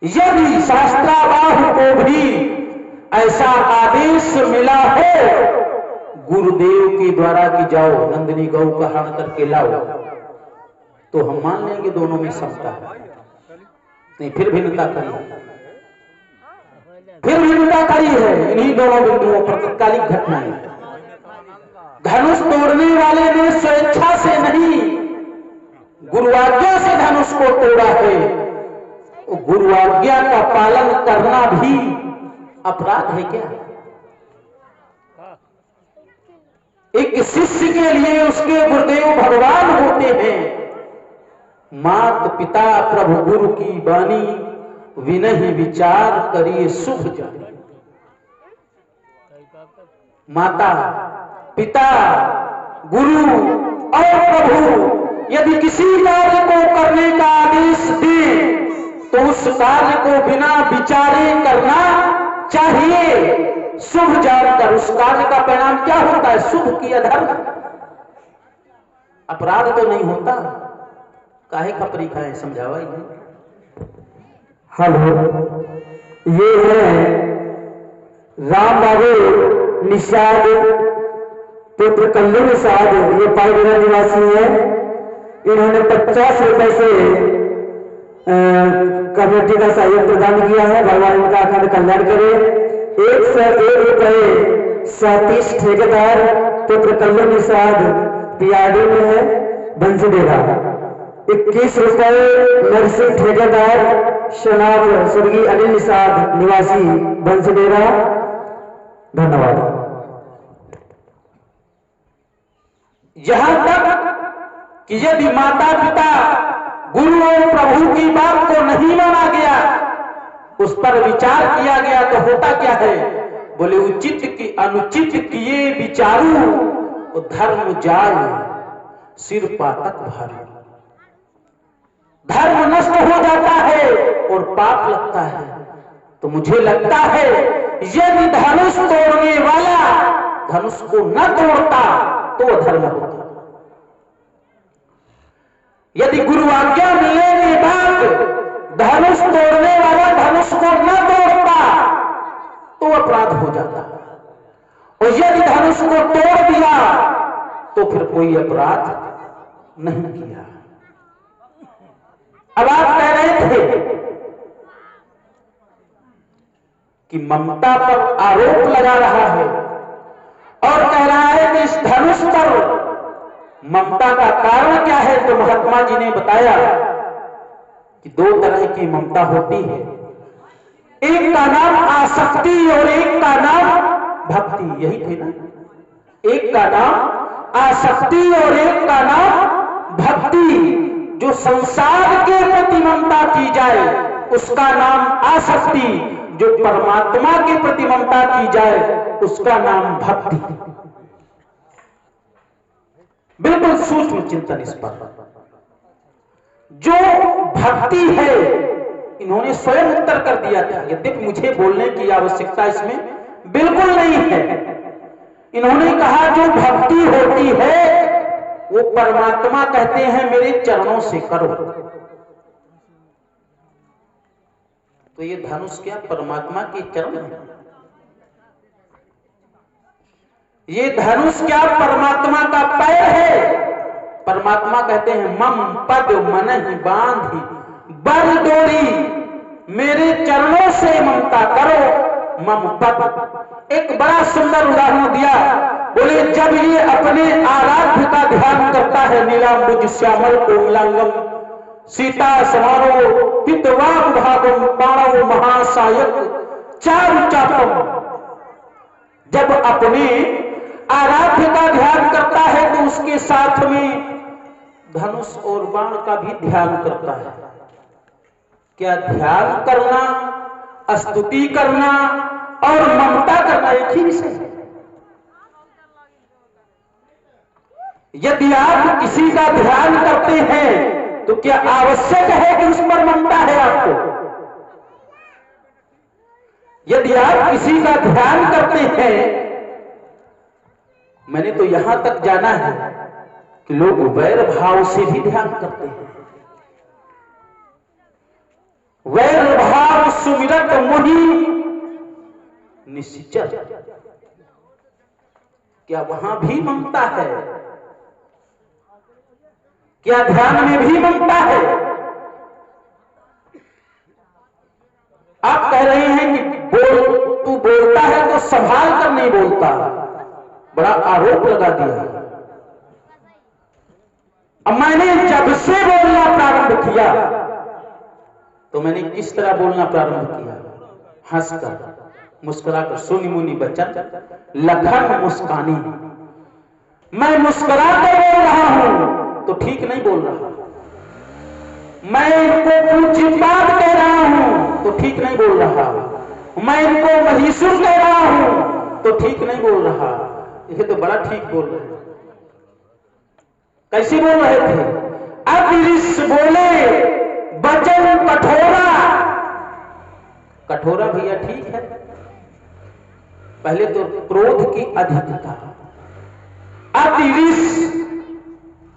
यदि सहस्त्राबाहु को भी ऐसा आदेश मिला हो गुरुदेव के द्वारा कि जाओ नंदिनी गौ का हरण करके लाओ, तो हम मान लेंगे दोनों में समता है। नहीं, फिर भिन्नता करी है, फिर भिन्नता करी है इन्हीं दोनों बिंदुओं पर। तत्कालिक घटनाएं, धनुष तोड़ने वाले ने स्वेच्छा से नहीं गुरु आज्ञा से धनुष को तोड़ा है। गुरु आज्ञा का पालन करना भी अपराध है क्या? एक शिष्य के लिए उसके गुरुदेव भगवान होते हैं। मात पिता प्रभु गुरु की बानी, विनहि विचार करिए शुभ जानी। माता, पिता, गुरु और प्रभु यदि किसी कार्य को करने का आदेश दे तो उस कार्य को बिना विचारे करना चाहिए, शुभ जानकर। उस कार्य का परिणाम क्या होता है? शुभ की अधर्म, अपराध तो नहीं होता। काहे खपरी खाए, समझावा ही नहीं। हेलो, ये है राम बाबू निषाद पुत्र कल्लू निषाद, ये पाईगढ़ निवासी है। इन्होंने 50 रुपए से कमेटी का सहयोग प्रदान किया है। भगवान इनका अखंड कल्याण करे। 101 रुपए 37 ठेकेदार पुत्र कल्लू निषाद पीआरडी में है, बंसीडेरा। 21 रुपए नरसिंह ठेकेदार शनाब स्वर्गीय अनिल निषाद निवासी बंसीडेरा। धन्यवाद। यहां तक कि यदि माता पिता, गुरु और प्रभु की बात को नहीं माना गया, उस पर विचार किया गया, तो होता क्या है? बोले उचित की अनुचित किए विचारू, धर्म जाय सिर पातक भारी। धर्म नष्ट हो जाता है और पाप लगता है। तो मुझे लगता है यदि धनुष तोड़ने वाला धनुष को न तोड़ता तो अधर्म होता। यदि गुरु आज्ञा मिलने के बाद धनुष तोड़ने वाला धनुष को न तोड़ता तो अपराध हो जाता, और यदि धनुष को तोड़ दिया तो फिर कोई अपराध नहीं किया। अब आप कह रहे थे कि ममता पर आरोप लगा रहा है और कह रहा है कि इस धनुष पर ममता का कारण क्या है? तो महात्मा जी ने बताया कि 2 तरह की ममता होती है। एक का नाम आसक्ति और एक का नाम भक्ति। यही थे ना? एक का नाम आसक्ति और एक का नाम भक्ति। जो संसार के प्रति ममता की जाए उसका नाम आसक्ति, जो परमात्मा के प्रति ममता की जाए उसका नाम भक्ति। बिल्कुल सूक्ष्म चिंतन इस पर। जो भक्ति है, इन्होंने स्वयं उत्तर कर दिया था, यद्यपि मुझे बोलने की आवश्यकता इसमें बिल्कुल नहीं है। इन्होंने कहा जो भक्ति होती है वो परमात्मा कहते हैं मेरे चरणों से करो। तो ये धनुष क्या परमात्मा के चरण है? ये धनुष क्या परमात्मा का पैर है? परमात्मा कहते हैं मम पद मनहि बांधी बल डोरी, मेरे चरणों से ममता करो। मम पद एक बड़ा सुंदर उदाहरण दिया। बोले जब ये अपने आराध्य का ध्यान करता है, नीलांबुज श्यामल कोमलांगम सीता समारो पितवाम भागम पाणव महासायक चारु चापम, जब अपने आराध्य का ध्यान करता है तो उसके साथ में धनुष और बाण का भी ध्यान करता है। क्या ध्यान करना, स्तुति करना और ममता करना एक ही विषय है? यदि आप किसी का ध्यान करते हैं तो क्या आवश्यक है कि उस पर ममता है आपको? यदि आप किसी का ध्यान करते हैं, मैंने तो यहां तक जाना है कि लोग वैर भाव से भी ध्यान करते हैं। वैर भाव सुमिरत मोहि निश्चर, क्या वहां भी ममता है? क्या ध्यान में भी ममता है? आप कह रहे हैं कि तू बोलता है तो संभाल कर नहीं बोलता, बड़ा आरोप लगा दिया। अब मैंने जब से बोलना प्रारंभ किया तो मैंने किस तरह बोलना प्रारंभ किया? हंसकर, मुस्कुराकर, सुनी मुनी बचन लखन मुस्कानी। मैं मुस्कुराकर बोल रहा हूं तो ठीक नहीं बोल रहा। मैं इनको पूज्यपाद कह रहा हूं तो ठीक नहीं बोल रहा। मैं इनको महीसुर कह रहा हूं तो ठीक नहीं बोल रहा, ये तो बड़ा ठीक बोल रहे हैं। कैसे बोल रहे थे? अतिरिस बोले वचन कठोरा। कठोरा भैया ठीक है, पहले तो क्रोध की अधिकता, अतिरिस,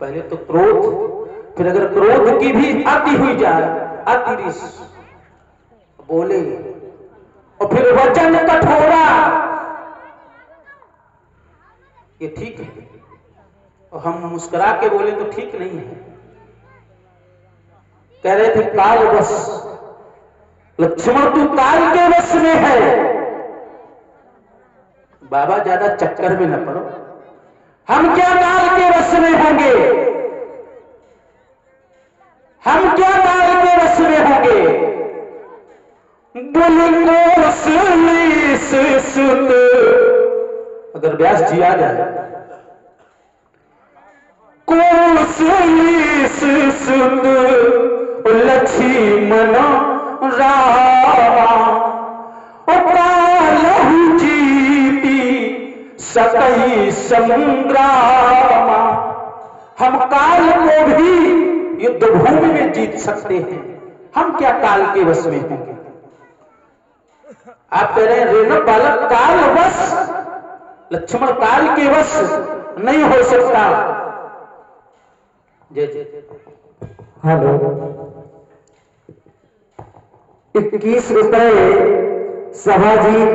पहले तो क्रोध, फिर अगर क्रोध की भी अति हुई जाए अतिरिस बोले, और फिर वचन कठोरा, ये ठीक है। और हम मुस्कुरा के बोले तो ठीक नहीं है। कह रहे थे काल वश, लक्ष्मण तू काल के वश में है। बाबा ज्यादा चक्कर में न पड़ो, हम क्या काल के वश में होंगे, हम क्या काल के वश में होंगे। बोले सुन, अगर व्यास जी आ जाए, कोसलीस सुन लक्ष्मण रामा, कालहु जीती सकई संग्रामा। हम काल को भी युद्ध भूमि में जीत सकते हैं, हम क्या काल के वश में होंगे। आप कह रहे हैं रेणु बालक काल वश, लक्ष्मण काल के वश नहीं हो सकता। जय जय। हेलो, 21 रुपए सभाजीत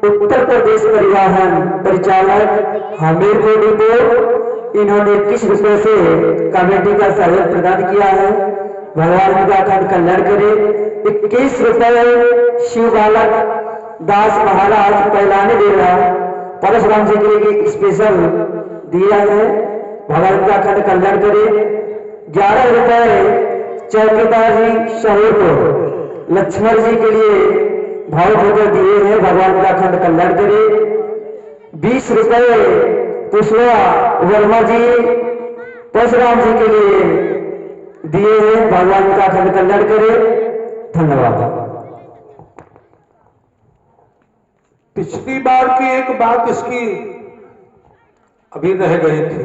उत्तर प्रदेश परिवहन परिचालक हमीरपुर डिपो, इन्होंने 21 रुपए से कमेटी का सहयोग प्रदान किया है। भगवान जी का अखंड कल्याण करे। 21 रुपए शिव बालक दास महाराज पहलाने दे रहा परशुराम जी के लिए स्पेशल दिया है। भगवान का अखंड कल्याण करे। 11 रुपए चौकीदार जी शहर लक्ष्मण जी के लिए भाव भोजन दिए हैं। भगवान का अखंड कल्याण करे। 20 रुपए पुष्पा वर्मा जी परशुराम जी के लिए दिए हैं। भगवान का अखंड कल्याण करे। धन्यवाद। पिछली बार की एक बात इसकी अभी रह गई थी।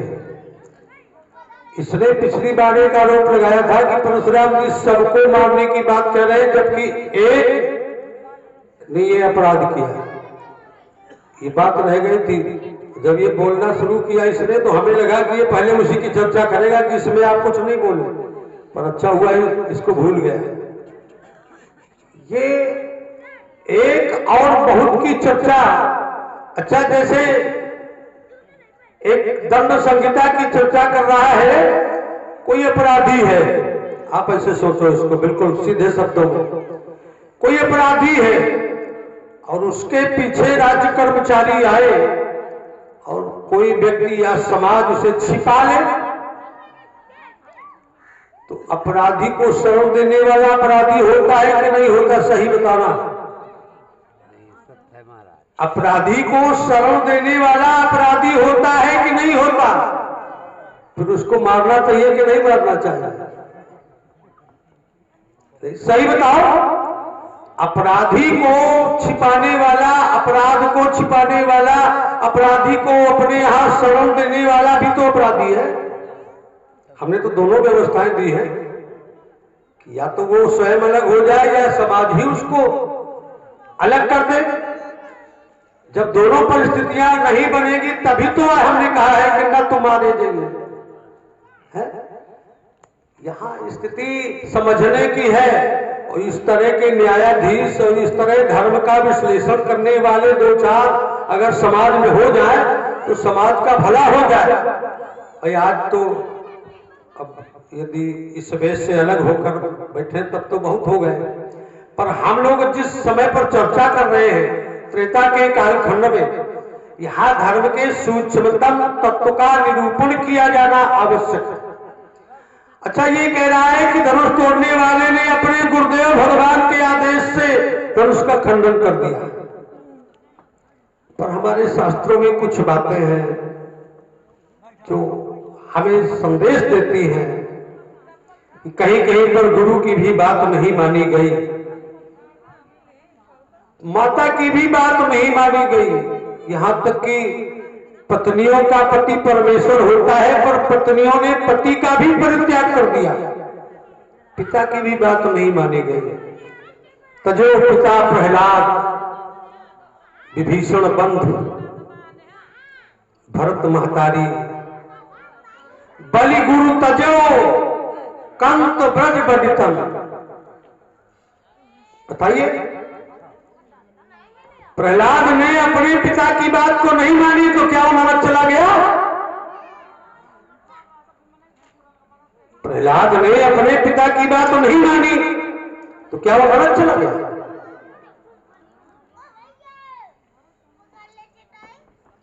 इसने पिछली बार एक आरोप लगाया था कि परशुराम जी सबको मारने की बात कह रहे हैं, जबकि एक ने ये अपराध किया। ये बात रह गई थी। जब ये बोलना शुरू किया इसने, तो हमें लगा कि ये पहले उसी की चर्चा करेगा कि इसमें आप कुछ नहीं बोले, पर अच्छा हुआ इसको भूल गया। ये एक और बहुत की चर्चा, अच्छा जैसे एक दंड संहिता की चर्चा कर रहा है, कोई अपराधी है, आप ऐसे सोचो इसको बिल्कुल सीधे शब्दों में, कोई अपराधी है और उसके पीछे राज्य कर्मचारी आए और कोई व्यक्ति या समाज उसे छिपा ले, तो अपराधी को शरण देने वाला अपराधी होता है कि नहीं होता, सही बताना। अपराधी को शरण देने वाला अपराधी होता है कि नहीं होता? फिर उसको मारना चाहिए कि नहीं मारना चाहिए? सही बताओ। अपराधी को छिपाने वाला, अपराध को छिपाने वाला, अपराधी को अपने यहां शरण देने वाला भी तो अपराधी है। हमने तो दोनों व्यवस्थाएं दी है कि या तो वो स्वयं अलग हो जाए या समाज ही उसको अलग कर दे। जब दोनों परिस्थितियां नहीं बनेगी तभी तो हमने कहा है कि न तुम मारे जाइए। यहां स्थिति समझने की है, और इस तरह के न्यायाधीश और इस तरह धर्म का विश्लेषण करने वाले दो चार अगर समाज में हो जाए तो समाज का भला हो जाए। और आज तो अब यदि इस वेश से अलग होकर बैठे तब तो बहुत हो गए, पर हम लोग जिस समय पर चर्चा कर रहे हैं त्रेता के कालखंड में, यहां धर्म के सूक्ष्मतम तत्व का निरूपण किया जाना आवश्यक है। अच्छा, ये कह रहा है कि धनुष तोड़ने वाले ने अपने गुरुदेव भगवान के आदेश से धनुष का खंडन कर दिया, पर हमारे शास्त्रों में कुछ बातें हैं जो हमें संदेश देती हैं कि कहीं कहीं पर गुरु की भी बात नहीं मानी गई, माता की भी बात नहीं मानी गई। यहां तक कि पत्नियों का पति परमेश्वर होता है, पर पत्नियों ने पति का भी परित्याग कर दिया, पिता की भी बात नहीं मानी गई। तजो पिता प्रहलाद विभीषण बंधु भरत महतारी, बलि गुरु तजो कंत ब्रज बडितम। बताइए, प्रहलाद ने अपने पिता की बात को नहीं मानी तो क्या वो नरक चला गया? प्रहलाद ने अपने पिता की बात नहीं मानी तो क्या वो नरक चला गया?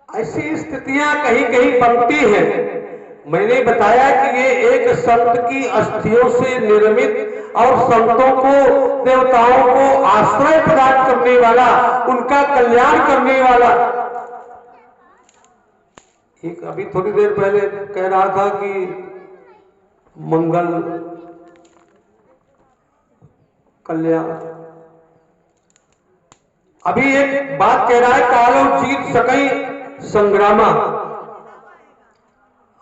ऐसी स्थितियां कहीं कहीं बनती हैं। मैंने बताया कि ये एक संत की अस्थियों से निर्मित और संतों को, देवताओं को आश्रय प्रदान करने वाला, उनका कल्याण करने वाला। एक अभी थोड़ी देर पहले कह रहा था कि मंगल कल्याण, अभी एक बात कह रहा है, कालो जीत सकई संग्रामा।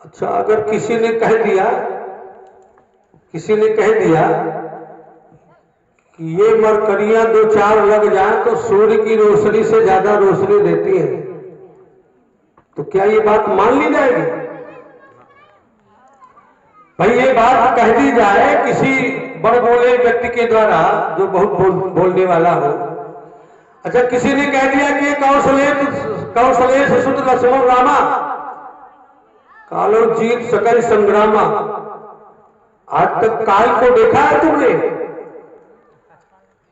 अच्छा, अगर किसी ने कह दिया कि ये मरकरियां 2-4 लग जाए तो सूर्य की रोशनी से ज्यादा रोशनी देती है, तो क्या ये बात मान ली जाएगी? भाई ये बात कह दी जाए किसी बड़बोले व्यक्ति के द्वारा जो बहुत बोलने वाला हो। अच्छा, किसी ने कह दिया कि कौशले सुत लक्ष्मण रामा, कालो जीत सकल संग्रामा। आज तक काल को देखा है तुमने?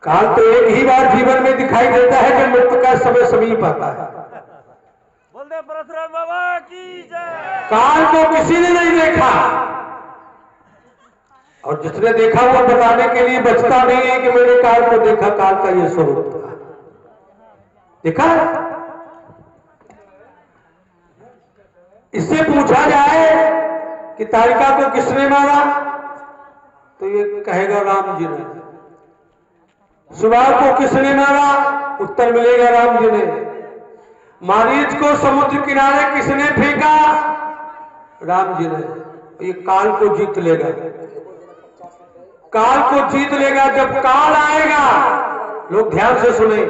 काल तो एक ही बार जीवन में दिखाई देता है जब मृत्यु का समय समीप आता है। बोल दे परशुराम बाबा की जय। काल को किसी ने नहीं देखा, और जिसने देखा वो बताने के लिए बचता नहीं है कि मैंने काल को देखा, काल का ये स्वरूप था। देखा? इससे पूछा जाए कि तारिका को किसने मारा तो ये कहेगा राम जी ने। सुबाह को किसने मारा? उत्तर मिलेगा राम जी ने। मारीच को समुद्र किनारे किसने फेंका? राम जी ने। ये काल को जीत लेगा, काल को जीत लेगा। जब काल आएगा, लोग ध्यान से सुने,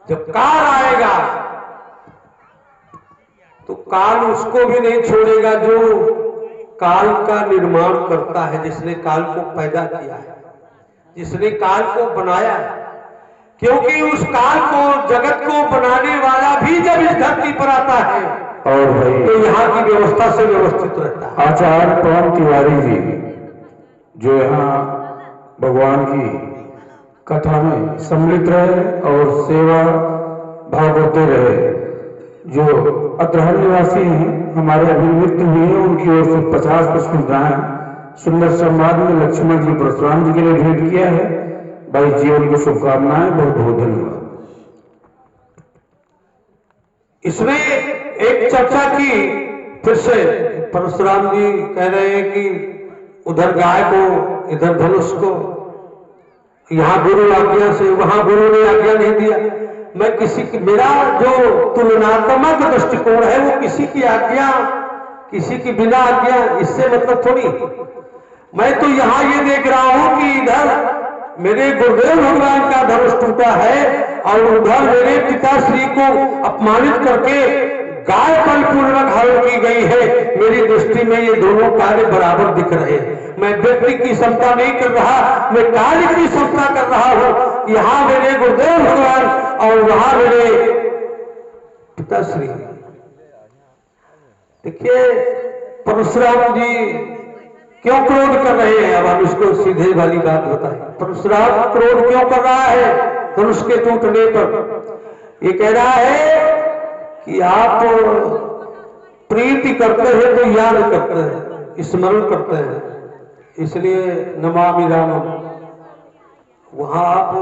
जब काल आएगा तो काल उसको भी नहीं छोड़ेगा जो काल का निर्माण करता है, जिसने काल को पैदा किया है, जिसने काल को बनाया है। क्योंकि उस काल को, जगत को बनाने वाला भी जब इस धरती पर आता है और भाई तो यहाँ की व्यवस्था से व्यवस्थित रहता है। आचार्य पवन तिवारी जी जो यहाँ भगवान की कथा में सम्मिलित रहे और सेवा भाव करते रहे, जो अत्रहल निवासी हैं, हमारे अभिमित्र भी हैं, उनकी ओर से 50 पुष्प सुंदर संवाद में लक्ष्मण जी परशुराम जी के लिए भेंट किया है। भाई जीवन को शुभकामनाएं, बहुत बहुत धन्यवाद। इसने एक चर्चा की, फिर से परशुराम जी कह रहे हैं कि उधर गाय को, इधर धनुष को, यहां गुरु आज्ञा से, वहां गुरु ने आज्ञा नहीं दिया। मैं किसी की, मेरा जो तुलनात्मक दृष्टिकोण है वो किसी की आज्ञा, किसी की बिना आज्ञा, इससे मतलब थोड़ी। मैं तो यहां ये देख रहा हूं कि इधर मेरे गुरुदेव भगवान का धनुष टूटा है और उधर मेरे पिताश्री को अपमानित करके गाय बलपूर्वक हरण की गई है। मेरी दृष्टि में ये दोनों कार्य बराबर दिख रहे हैं। मैं व्यक्ति की समता नहीं कर रहा, मैं कार्य की समता कर रहा हूं। यहां मेरे गुरुदेव भगवान और वहां मेरे पिताश्री। देखिए परशुराम जी क्यों क्रोध कर रहे हैं, अब हम इसको सीधे वाली बात बताएं। परशुराम क्रोध क्यों कर रहा है धनुष के टूटने पर? ये कह रहा है कि आप प्रीति करते हैं तो याद करते हैं, स्मरण करते हैं, इसलिए नमामि रामम। वहां आप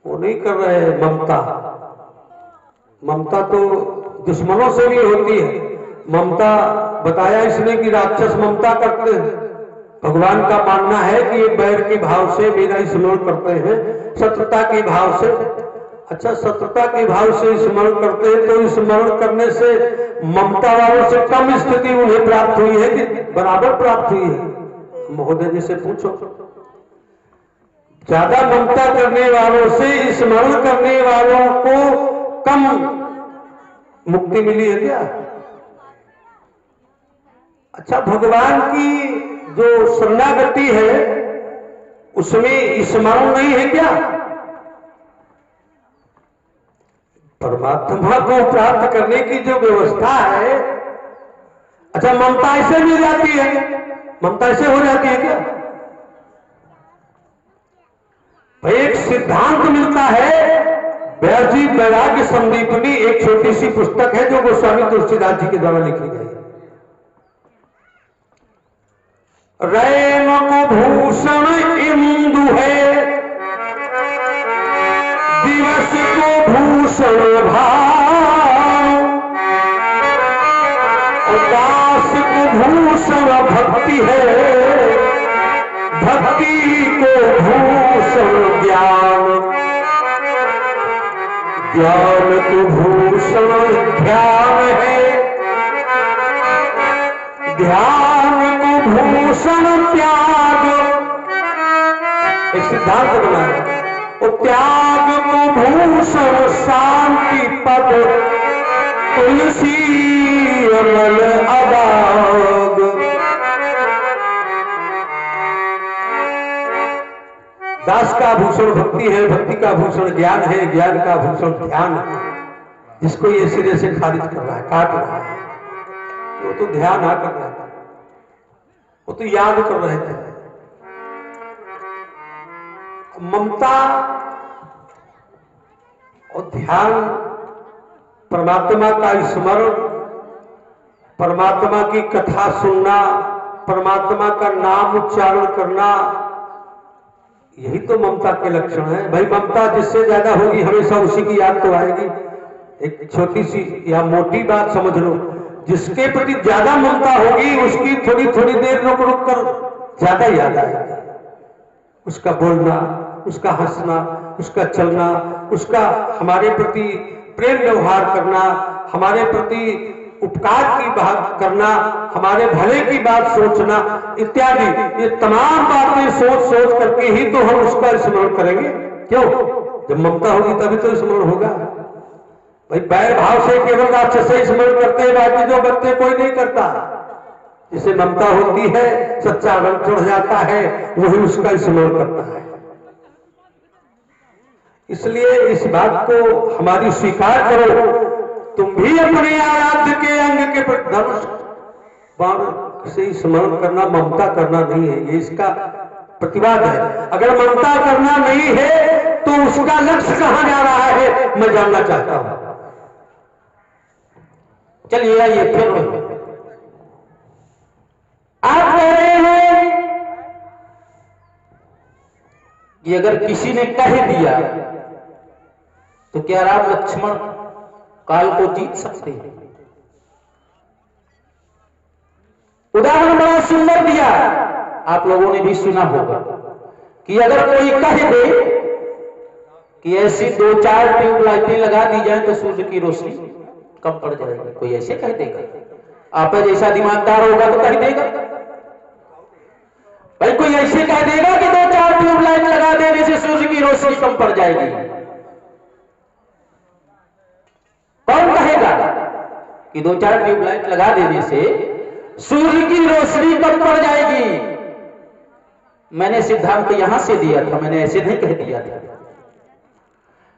वो नहीं कर रहे हैं ममता। ममता तो दुश्मनों से भी होती है। ममता बताया इसने कि राक्षस ममता करते हैं। भगवान का मानना है कि ये बैर के भाव से मेरा स्मरण करते हैं, शत्रुता के भाव से। अच्छा, शत्रुता के भाव से स्मरण करते हैं तो स्मरण करने से ममता वालों से कम स्थिति उन्हें प्राप्त हुई है कि बराबर प्राप्त हुई है? महोदय जी से पूछो। ज्यादा ममता करने वालों से स्मरण करने वालों को कम मुक्ति मिली है क्या? अच्छा, भगवान की जो शरणागति है उसमें स्मरण नहीं है क्या? परमात्मा को प्राप्त करने की जो व्यवस्था है, अच्छा ममता ऐसे मिल जाती है? ममता ऐसे हो जाती है क्या? भाई एक सिद्धांत मिलता है। व्यास जी वैराग्य संदीपनी एक छोटी सी पुस्तक है जो गोस्वामी तुलसीदास जी के द्वारा लिखी गई। रैन को भूषण इंदु है, दिवस को भूषण भाव, दास को भूषण भक्ति है, भक्ति को भूषण ज्ञान, ज्ञान को भूषण ध्यान है, ध्यान को भूषण त्याग। एक सिद्धांत बना है, त्याग को भूषण शांति पद, तुलसी अमल अबाग। दास का भूषण भक्ति है, भक्ति का भूषण ज्ञान है, ज्ञान का भूषण ध्यान है। जिसको ये सिरे से खारिज कर रहा है, काट रहा है, वो तो ध्यान आ कर रहा था, वो तो याद कर रहे थे। ममता और ध्यान, परमात्मा का स्मरण, परमात्मा की कथा सुनना, परमात्मा का नाम उच्चारण करना, यही तो ममता के लक्षण है। भाई ममता जिससे ज्यादा होगी हमेशा उसी की याद तो आएगी। एक छोटी सी या मोटी बात समझ लो, जिसके प्रति ज्यादा ममता होगी उसकी थोड़ी थोड़ी देर रुक रुक कर ज्यादा याद आएगी। उसका बोलना, उसका हंसना, उसका चलना, उसका हमारे प्रति प्रेम व्यवहार करना, हमारे प्रति उपकार की बात करना, हमारे भले की बात सोचना इत्यादि, ये तमाम बातें सोच सोच करके ही तो हम उसका स्मरण करेंगे। क्यों? जब ममता होगी तभी तो स्मरण होगा। भाई बैर भाव से केवल राक्षस से स्मरण करते हैं, बाकी जो बच्चे कोई नहीं करता। जिसे ममता होती है, सच्चा रंग चढ़ जाता है, वही उसका स्मरण करता है। इसलिए इस बात को हमारी स्वीकार करो, तुम भी अपने आराध्य के अंग के धनुष बाण से स्मरण करना ममता करना नहीं है, ये इसका प्रतिवाद है। अगर ममता करना नहीं है तो उसका लक्ष्य कहां जा रहा है, मैं जानना चाहता हूं। चलिए आइए फिर आप कह रहे हैं कि अगर किसी ने कह दिया तो क्या राम लक्ष्मण काल को जीत सकते हैं? उदाहरण बड़ा सुंदर दिया, आप लोगों ने भी सुना होगा कि अगर कोई कह दे कि ऐसी 2-4 ट्यूबलाइटें लगा दी जाए तो सूर्य की रोशनी कम पड़ जाएगी, कोई ऐसे कह देगा? आप जैसा दिमागदार होगा तो कह देगा। भाई कोई ऐसे कह देगा कि 2-4 ट्यूबलाइट लगा देने से सूर्य की रोशनी कम पड़ जाएगी? कौन कहेगा कि 2-4 ट्यूबलाइट लगा देने से सूर्य की रोशनी कम पड़ जाएगी? मैंने सिद्धांत यहां से दिया था, मैंने ऐसे नहीं कह दिया था।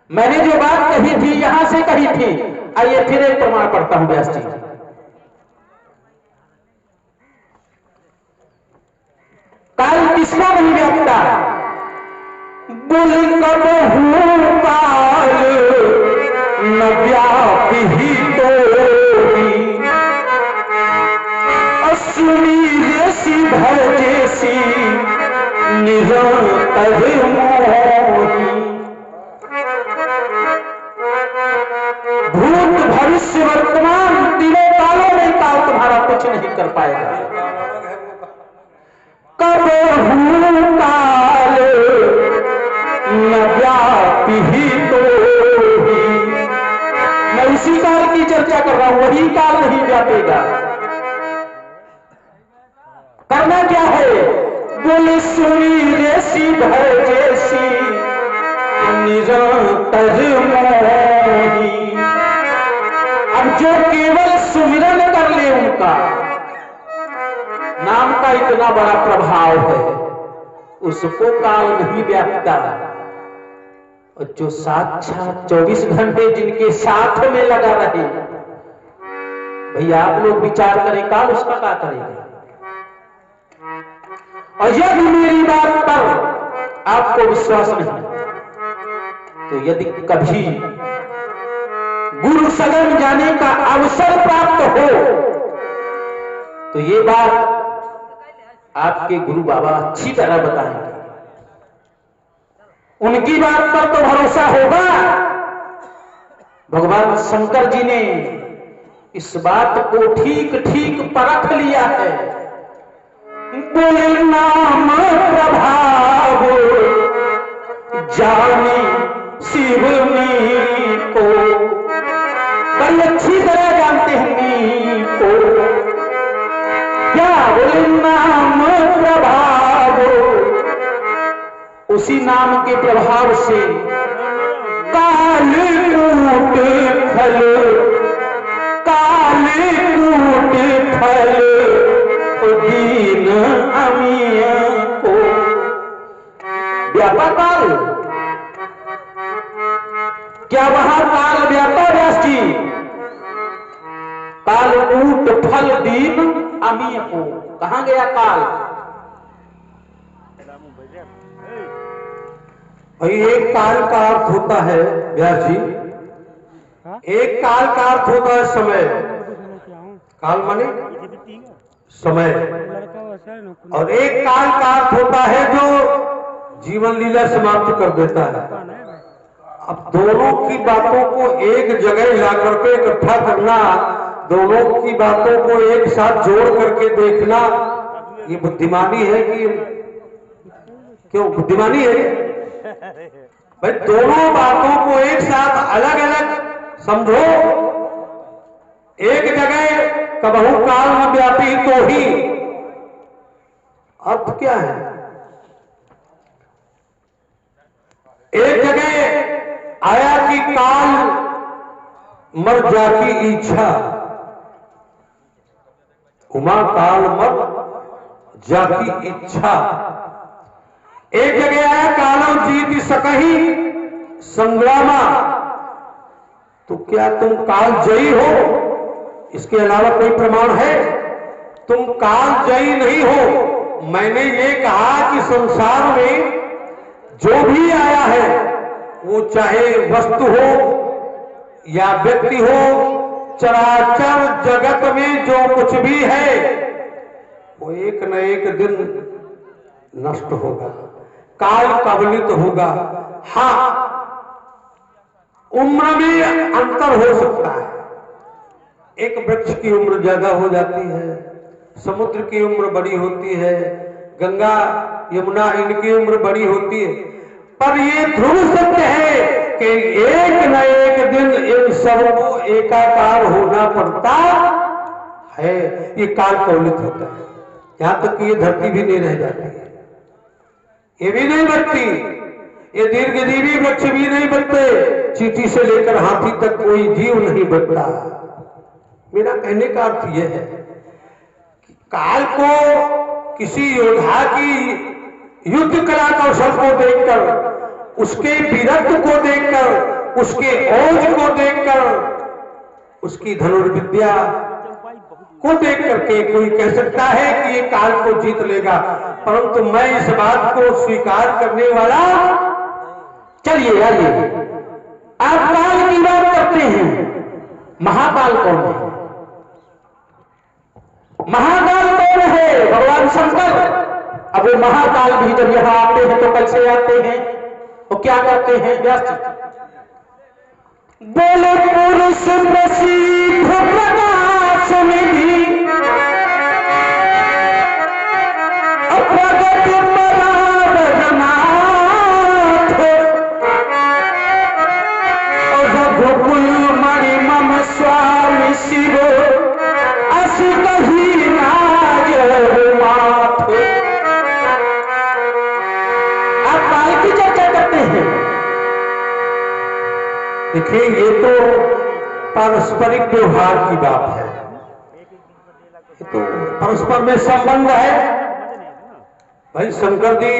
मैंने जो बात कही थी यहां से कही थी। आइए फिर एक प्रमाण पढ़ता हूं व्यास जी। काल किसका नहीं व्यापता? बुल कबहू काल न व्यापी ही तो असुनी जैसी भर जैसी निरंतर मोही, भूत भविष्य वर्तमान तीनों कालों में काल तुम्हारा कुछ नहीं कर पाएगा। कबहू काल न व्यापी ही तो चर्चा कर रहा हूं, वही काल नहीं व्यापेगा। करना क्या है? बोले सुनी रेसी भय जैसी निरंतर मोही। अब जो केवल सुमिरन कर ले, उनका नाम का इतना बड़ा प्रभाव है, उसको काल नहीं व्यापता। और जो साक्षात 24 घंटे जिनके साथ में लगा रहे, भैया आप लोग विचार करें, काल उसका क्या करेगा? और यदि मेरी बात पर आपको विश्वास नहीं, तो यदि कभी गुरु सदन जाने का अवसर प्राप्त हो, तो ये बात आपके गुरु बाबा अच्छी तरह बताएंगे। उनकी बात पर तो भरोसा होगा। भगवान शंकर जी ने इस बात को ठीक ठीक परख लिया है। बोले नाम प्रभाव जाने शिव नी को, बड़ी अच्छी तरह जानते हैं नी को। क्या बोले? नाम प्रभाव, उसी नाम के प्रभाव से काल कूट फल, काल कूट फल दीन अमीय को। व्यापा काल, क्या वहां काल व्यापा? व्यास जी, काल कूट फल दीन अमीय को, कहां गया काल? भाई एक काल का अर्थ होता है व्यास जी, एक काल का अर्थ होता है समय। काल माने समय, और एक काल का अर्थ होता है जो जीवन लीला समाप्त कर देता है। अब दोनों की बातों को एक जगह ला करके इकट्ठा करना, दोनों की बातों को एक साथ जोड़ करके देखना, ये बुद्धिमानी है कि क्यों बुद्धिमानी है? भाई दोनों बातों को एक साथ अलग अलग समझो, एक जगह कबहू काल में व्यापी तो ही। अर्थ क्या है? एक जगह आया कि काल मर जाकी इच्छा, उमा काल मर जाकी इच्छा। एक जगह आया कालो जीत सकही संग्रामा, तो क्या तुम काल जयी हो? इसके अलावा कोई प्रमाण है? तुम काल जयी नहीं हो। मैंने ये कहा कि संसार में जो भी आया है, वो चाहे वस्तु हो या व्यक्ति हो, चराचर जगत में जो कुछ भी है, वो एक न एक दिन नष्ट होगा, काल कवलित होगा। हाँ, उम्र में अंतर हो सकता है। एक वृक्ष की उम्र ज्यादा हो जाती है, समुद्र की उम्र बड़ी होती है, गंगा यमुना इनकी उम्र बड़ी होती है, पर ये ध्रुव सत्य है कि एक न एक दिन इन सबको एकाकार होना पड़ता है। ये काल कवलित होता है। यहां तक कि ये धरती भी नहीं रह जाती है, ये भी नहीं बढ़ती, ये दीर्घजीवी वृक्ष भी नहीं बढ़ते, चींटी से लेकर हाथी तक कोई जीव नहीं बढ़ता। मेरा कहने का अर्थ यह है कि काल को किसी योद्धा की युद्ध कला कौशल को देखकर, उसके वीरत्व को देखकर, उसके ओज को देखकर, उसकी धनुर्विद्या को देख करके कोई कह सकता है कि ये काल को जीत लेगा। परंतु मैं इस बात को स्वीकार करने वाला, चलिए आइए, आप काल की बात करते हैं, महाकाल कौन है? महाकाल कौन है? भगवान शंकर। अब वो महाकाल भी जब यहां आते हैं तो कैसे आते हैं, तो क्या करते हैं? व्यास जी बोले पुरुष प्रसिद्ध प्रकाश निधि, अप्रगट परावरनाथ, रघुकुल मणि मम स्वामी देखिए ये तो पारस्परिक व्यवहार की बात है, ये तो परस्पर में संबंध है। भाई शंकर जी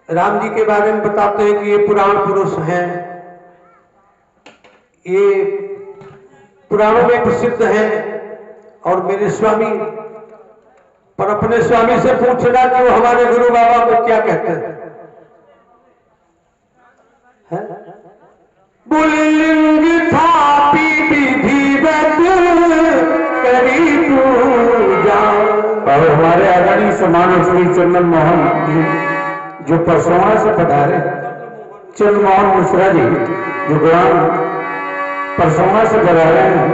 राम जी के बारे में बताते हैं कि ये पुराण पुरुष हैं, ये पुराणों में प्रसिद्ध हैं। और मेरे स्वामी, पर अपने स्वामी से पूछना कि वो हमारे गुरु बाबा को क्या कहते हैं? बुलिंग थापी विधिवत करी पूजा। और हमारे आदरणीय सम्मानित श्री चंदन मोहन जी जो परसोना से पधारे, चंद्र मोहन मिश्रा जी जो ग्राम परसोना से पधारे हैं,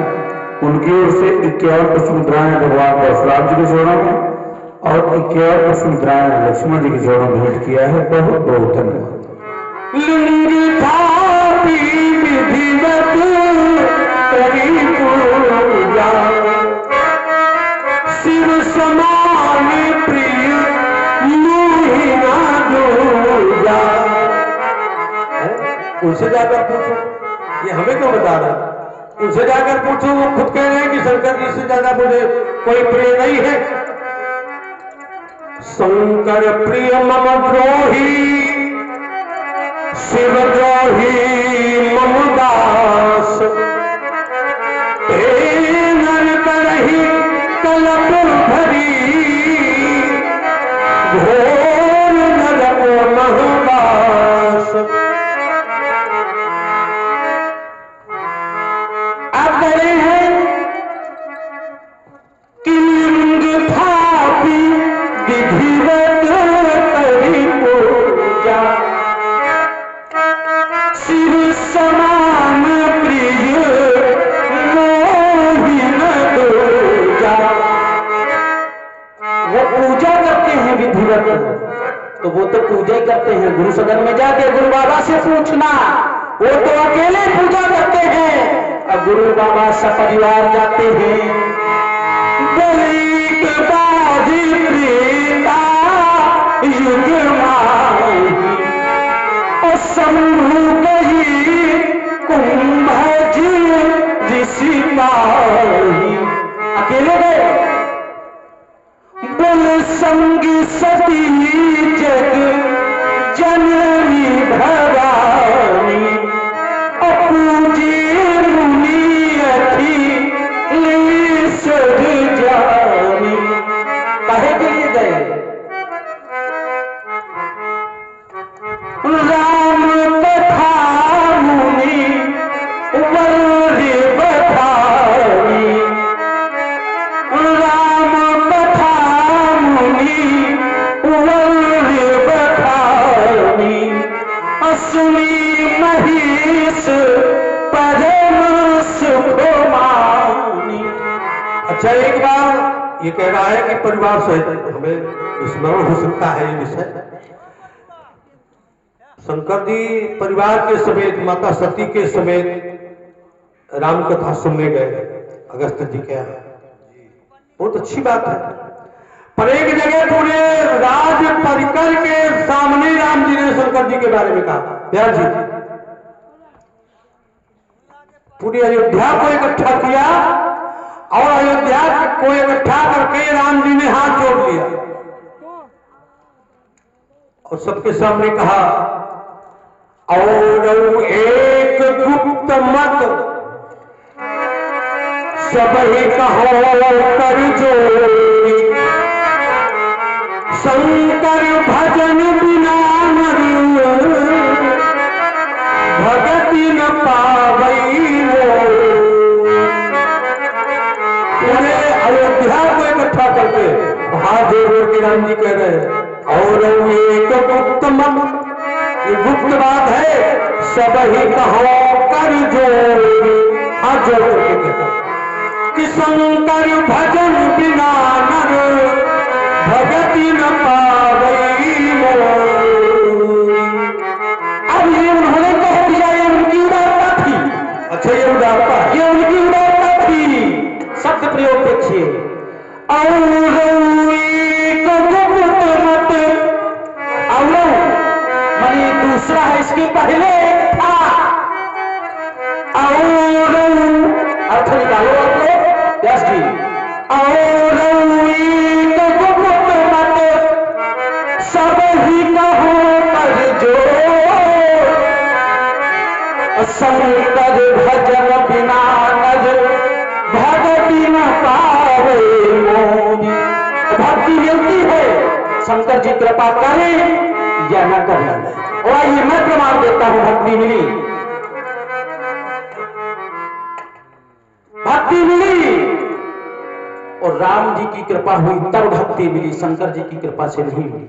उनकी ओर से 51 पुष्प मुद्राएं भगवान परशुराम जी के चरणों में और 51 पुष्प मुद्राएं लक्ष्मण जी के चरणों में भेंट किया है। बहुत बहुत धन्यवाद। लिंग थापी विधिवत करी पूजा, शिव समान प्रिय मोहि ना दूजा। उनसे जाकर पूछो, ये हमें क्यों बता रहा है? उनसे जाकर पूछो, वो खुद कह रहे हैं कि शंकर जी से ज्यादा मुझे कोई प्रिय नहीं है। शंकर प्रिय मम द्रोही, शिव द्रोही मम दास। हे नर करही कलप भरी, घोर नरक महवास। आप कह रहे हैं कि लिंग थापी विधिवत करी पूजा, शिव समान प्रिय मोहि न दूजा। वो पूजा करते हैं विधिवत, तो वो तो पूजा ही करते हैं। गुरु सदन में जाके गुरु बाबा से पूछना, वो तो अकेले पूजा करते हैं और गुरु बाबा सपरिवार जाते हैं। दलित बाजी प्रीता युग माही, और शंभु कही कुंभज ऋषि माही। अकेले गए। बोल संगी सती जग जननी भवानी, पूजे मुनि अखिलेश्वर जानी। काहे के लिए गए? राम कथा मुनि वल्लि बखानी, राम कथा मुनि वल्लि बखानी। सुनी महेश परम सुख मानी। अच्छा, एक बार ये कह रहा है कि परिवार सहित हमें स्मरण हो सकता है ये विषय। शंकर जी परिवार के समेत, माता सती के समेत राम कथा सुनने गए अगस्त जी के यहाँ। बहुत अच्छी बात है, पर एक जगह पूरे राज परिकर के सामने राम जी ने शंकर जी के बारे में कहा, प्यार जी, पूरी अयोध्या को इकट्ठा किया और अयोध्या को इकट्ठा करके राम जी ने हाथ जोड़ लिया और सबके सामने कहा, और एक गुप्त मत सब ही कहो कर जोड़ी, शंकर भजन बिना भगति न पावई वो। पूरे अयोध्या को इकट्ठा करके हाथ जोड़ के राम जी कह रहे हैं, और एक गुप्त मत, ये गुप्त बात है, सब ही कहो कर जोड़ी, हाथ जोड़ करके कहता कि शंकर भजन बिना नर भगति न पावई मोरी। अब ये उन्होंने कह दिया, ये उनकी उदारता थी। अच्छा, ये उदारता, ये उनकी उदारता थी। शब्द प्रयोग देखिए। और मानी दूसरा है, इसके पहले एक था शंकर भजन बिना नज भगति न पावे मोरी। भक्ति मिलती है, शंकर जी कृपा करें या न करें। और आइए मैं प्रमाण देता हूं, भक्ति मिली, भक्ति मिली और राम जी की कृपा हुई तब भक्ति मिली, शंकर जी की कृपा से नहीं मिली।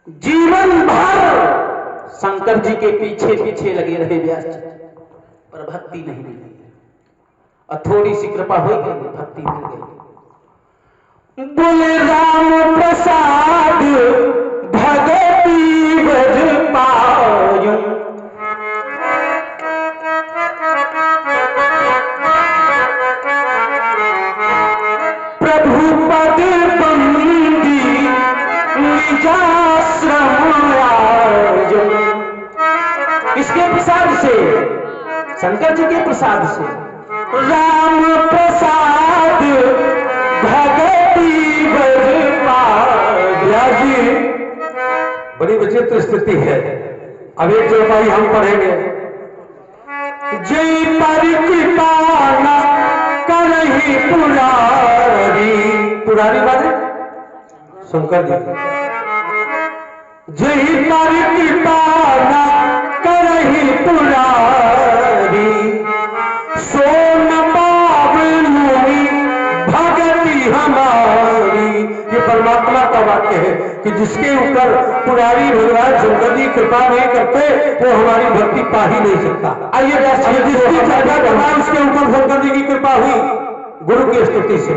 जीवन भर शंकर जी के पीछे पीछे लगे रहे व्यास जी, पर भक्ति नहीं मिली। और थोड़ी सी कृपा हो गई, भक्ति मिल गई। बोले राम प्रसाद भगति बज पायूं। प्रभु पद बंदी निजाश्रम आयो। किसके प्रसाद से? शंकर जी के प्रसाद से। राम प्रसाद भगति बज पायूं। बड़ी विचित्र स्थिति है। अब एक चौपाई हम पढ़ेंगे। जय पर कृपा न करहि पुरारी। पुरारी बात शंकर जी। जय पर कृपा न करहि पुरारी। सोन पावनी भगति हमारी। ये परमात्मा का वाक्य है कि जिसके ऊपर पुरारी भगवान शंकर जी कृपा नहीं करते वो हमारी भक्ति पा ही नहीं सकता। आइए जिसकी चर्चा करना उसके ऊपर शंकर जी की कृपा हुई गुरु की स्तुति से।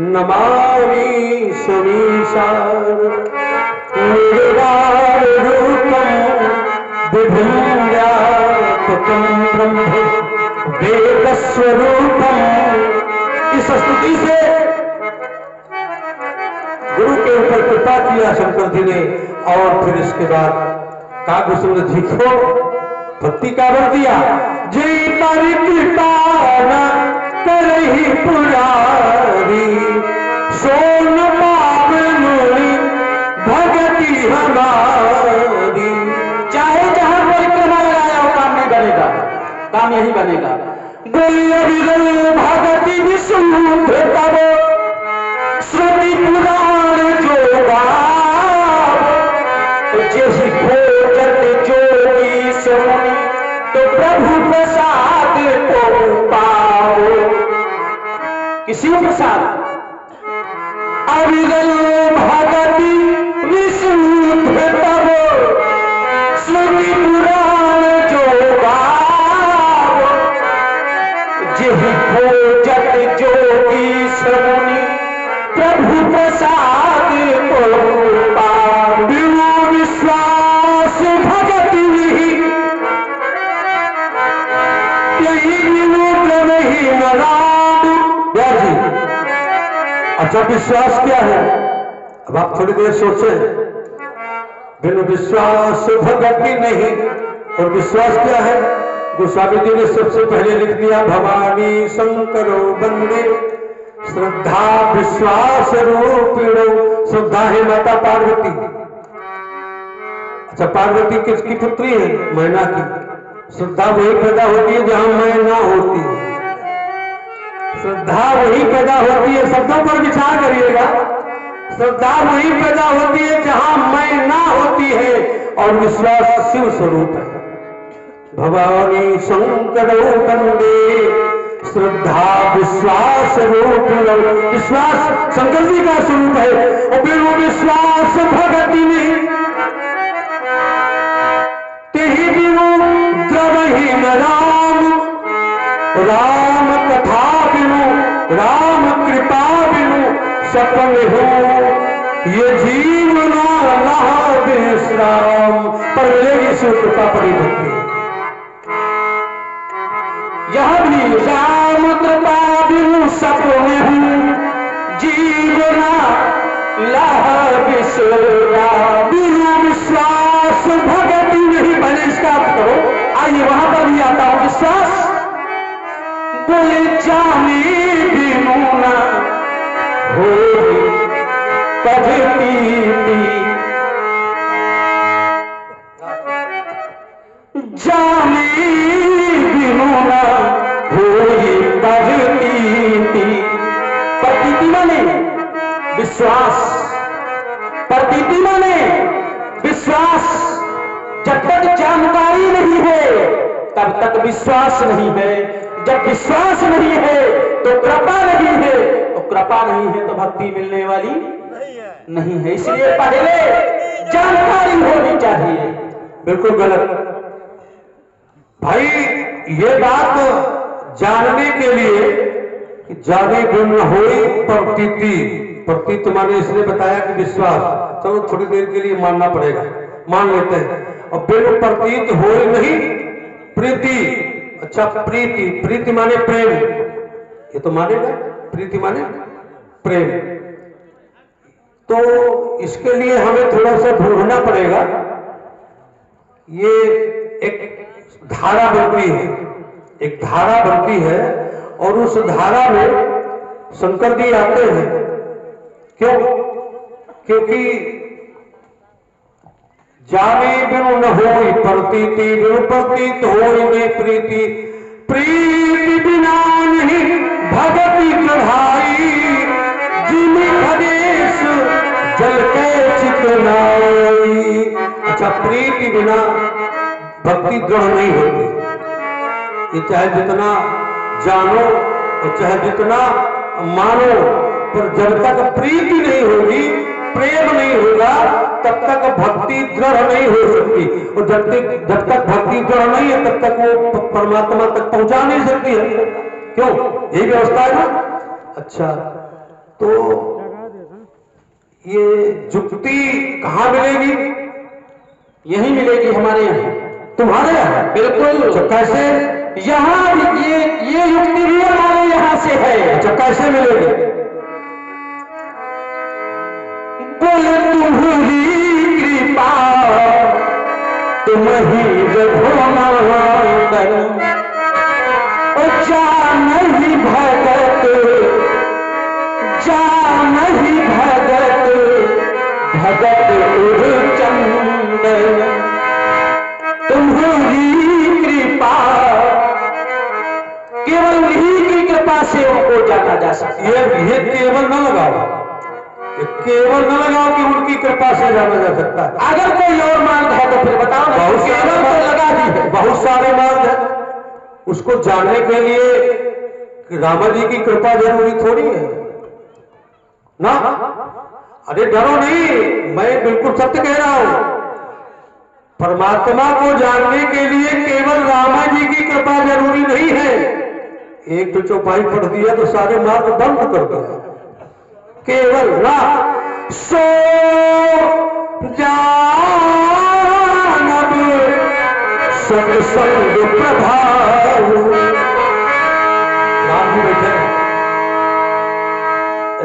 नमामि समीशान निर्वाण रूपम विभुं व्यापकं ब्रह्म वेद स्वरूपम। इस स्तुति से गुरु के ऊपर कृपा किया शंकर जी ने। और फिर इसके बाद काव्य सूर्य जी को भक्ति का वर दिया। जय पर कृपा न करहि पुरारी। सोन पावनी भगति हमारी। चाहे जहां परिक्रमा लगाया हो काम नहीं बनेगा, काम यही बनेगा। बोले अविरल भगति विशुद्ध तब श्रुति पुराण जो गावो। जैसी भोजन जोगी सोनी तो प्रभु प्रसाद को पाओ। किसी को प्रसाद अविरल भगति विशुद्ध तब श्रुति पुराण जो गावो। जही भोजन जोगी सोनी प्रभु प्रसाद को पाओ। बिनु विश्वास भगति यही विमुद्र नहीं नाम। अच्छा विश्वास क्या है? अब आप थोड़ी देर सोचें। बिनु विश्वास भगति नहीं। और विश्वास क्या है? गोस्वामी जी ने सबसे पहले लिख दिया भवानी शंकरो वंदे श्रद्धा विश्वास रूपिणो। श्रद्धा है माता पार्वती। अच्छा पार्वती किसकी पुत्री है? मैना की। श्रद्धा वही पैदा होती है जहां मैना होती है। श्रद्धा वही पैदा होती है, शब्दों पर विचार करिएगा। श्रद्धा वही पैदा होती है जहां मैना होती है। और विश्वास शिव स्वरूप है। भवानी शंकरो वंदे श्रद्धा विश्वास रूपिणो। विश्वास शंकर जी का स्वरूप है। और बिनु विश्वास भगति नहीं तेहि बिनु द्रवहि न राम। राम कथा बिनु राम कृपा बिनु सफल हो ये जीवना न विश्राम। पर मिलेगी शिव कृपा परी भक्ति। यह भी राम कृपा बिनु सपने हूँ जीवना लाह विश्राम। बिनु विश्वास भगति नहीं बने। इसका अर्थ करो। आइए वहां पर भी आता हूं। विश्वास बोले जाने बिनु ना हो पद्धति। विश्वास, प्रतीति माने विश्वास। जब तक जानकारी नहीं है तब तक विश्वास नहीं है, जब विश्वास नहीं है तो कृपा नहीं है, तो कृपा नहीं है तो भक्ति मिलने वाली नहीं है। इसलिए पहले जानकारी होनी चाहिए। बिल्कुल गलत भाई, ये बात जानने के लिए कि जाने गुण होई प्रतीति, प्रतीत माने इसने बताया कि विश्वास, चलो थोड़ी देर के लिए मानना पड़ेगा, मान लेते हैं। और बिन प्रतीत होई नहीं प्रीति, अच्छा प्रीति, प्रीति माने प्रेम, ये तो मानेगा, प्रीति माने प्रेम। तो इसके लिए हमें थोड़ा सा ढूंढना पड़ेगा। ये एक धारा बनती है, एक धारा बनती है और उस धारा में शंकर जी आते हैं। क्यों? क्योंकि जाने बिनु न होई प्रतीति, बिनु प्रतीत होई नहीं प्रीति, प्रीति बिना नहीं भगति चढ़ाई, जिमी खदेश जल के चितनाई। अच्छा, प्रीति बिना भक्ति दृढ़ नहीं होती। ये चाहे जितना जानो और चाहे जितना मानो, पर जब तक प्रीति नहीं होगी, प्रेम नहीं होगा, तब तक भक्ति दृढ़ नहीं हो सकती। और जब तक भक्ति दृढ़ नहीं है तब तक वो परमात्मा तक पहुंचा नहीं सकती है। क्यों? यही व्यवस्था है ना। अच्छा, तो ये जुक्ति कहाँ मिलेगी? यही मिलेगी हमारे यहाँ। तुम्हारे यहाँ? बिल्कुल। तो कैसे? यहाँ ये युक्ति भी हमारे यहाँ से है। अच्छा, कैसे मिलेगी? बोले तुम्हारी कृपा तुम ही रघुनंदन, जान ही भगत, जान ही भगत, भगत उर्चंदन। तुम्हारी कृपा, केवल उन्हीं की कृपा से उनको जाना जा सकता है। ये केवल न लगाओ, केवल न लगाओ कि उनकी कृपा से जाना जा सकता है। अगर कोई और मार्ग है तो फिर बताओ। बहुत केवल तो लगा दी है। बहुत सारे मार्ग है। उसको जानने के लिए रामा जी की कृपा जरूरी थोड़ी है ना। अरे डरो नहीं, मैं बिल्कुल सत्य कह रहा हूं। परमात्मा को जानने के लिए केवल रामा जी की कृपा जरूरी नहीं है। एक तो चौपाई पढ़ दिया तो सारे मार्ग बंद कर दिया। केवल ना सो जानब सत्संग प्रभाव। राम जी बैठे,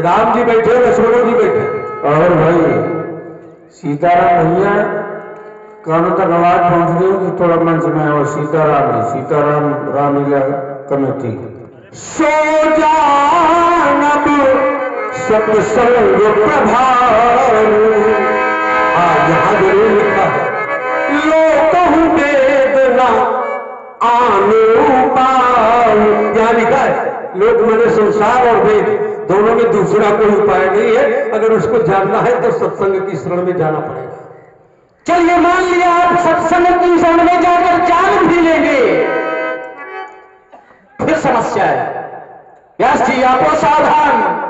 राम जी बैठे, लक्ष्मण जी बैठे। और भाई सीताराम भैया कानों तक आवाज पहुंच रही कि थोड़ा मंच में और सीताराम जी, सीताराम रामलीला कमेटी। सो जानब सत्संग प्रभाव। यहाँ जरूर लिखा है, लोक वेदना अनुपाय। यहाँ लिखा है लोक मैंने संसार और वेद, दोनों में दूसरा कोई उपाय नहीं है। अगर उसको जानना है तो सत्संग की शरण में जाना पड़ेगा। चलिए मान लिया आप सत्संग की शरण में जाकर जान भी लेंगे, फिर समस्या है। व्यास जी आपको सावधान,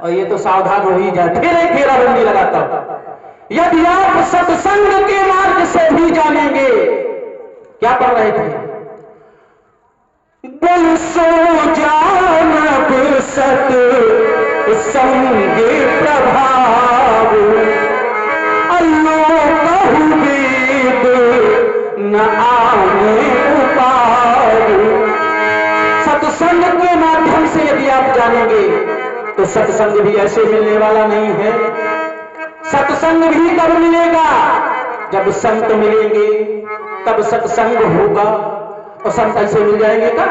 और ये तो सावधान हो ही जाए। फिर एक घेराबंदी लगाता हूं। यदि आप सत्संग के मार्ग से भी जानेंगे, क्या पढ़ रहे थे? बोल सो जानब सत संग प्रभाव, अल्लोक वेद न आने उपाय। सत्संग के माध्यम से यदि आप जानेंगे तो सत्संग भी ऐसे मिलने वाला नहीं है। सत्संग भी तब मिलेगा जब संत मिलेंगे, तब सत्संग होगा। और संत ऐसे मिल जाएंगे क्या?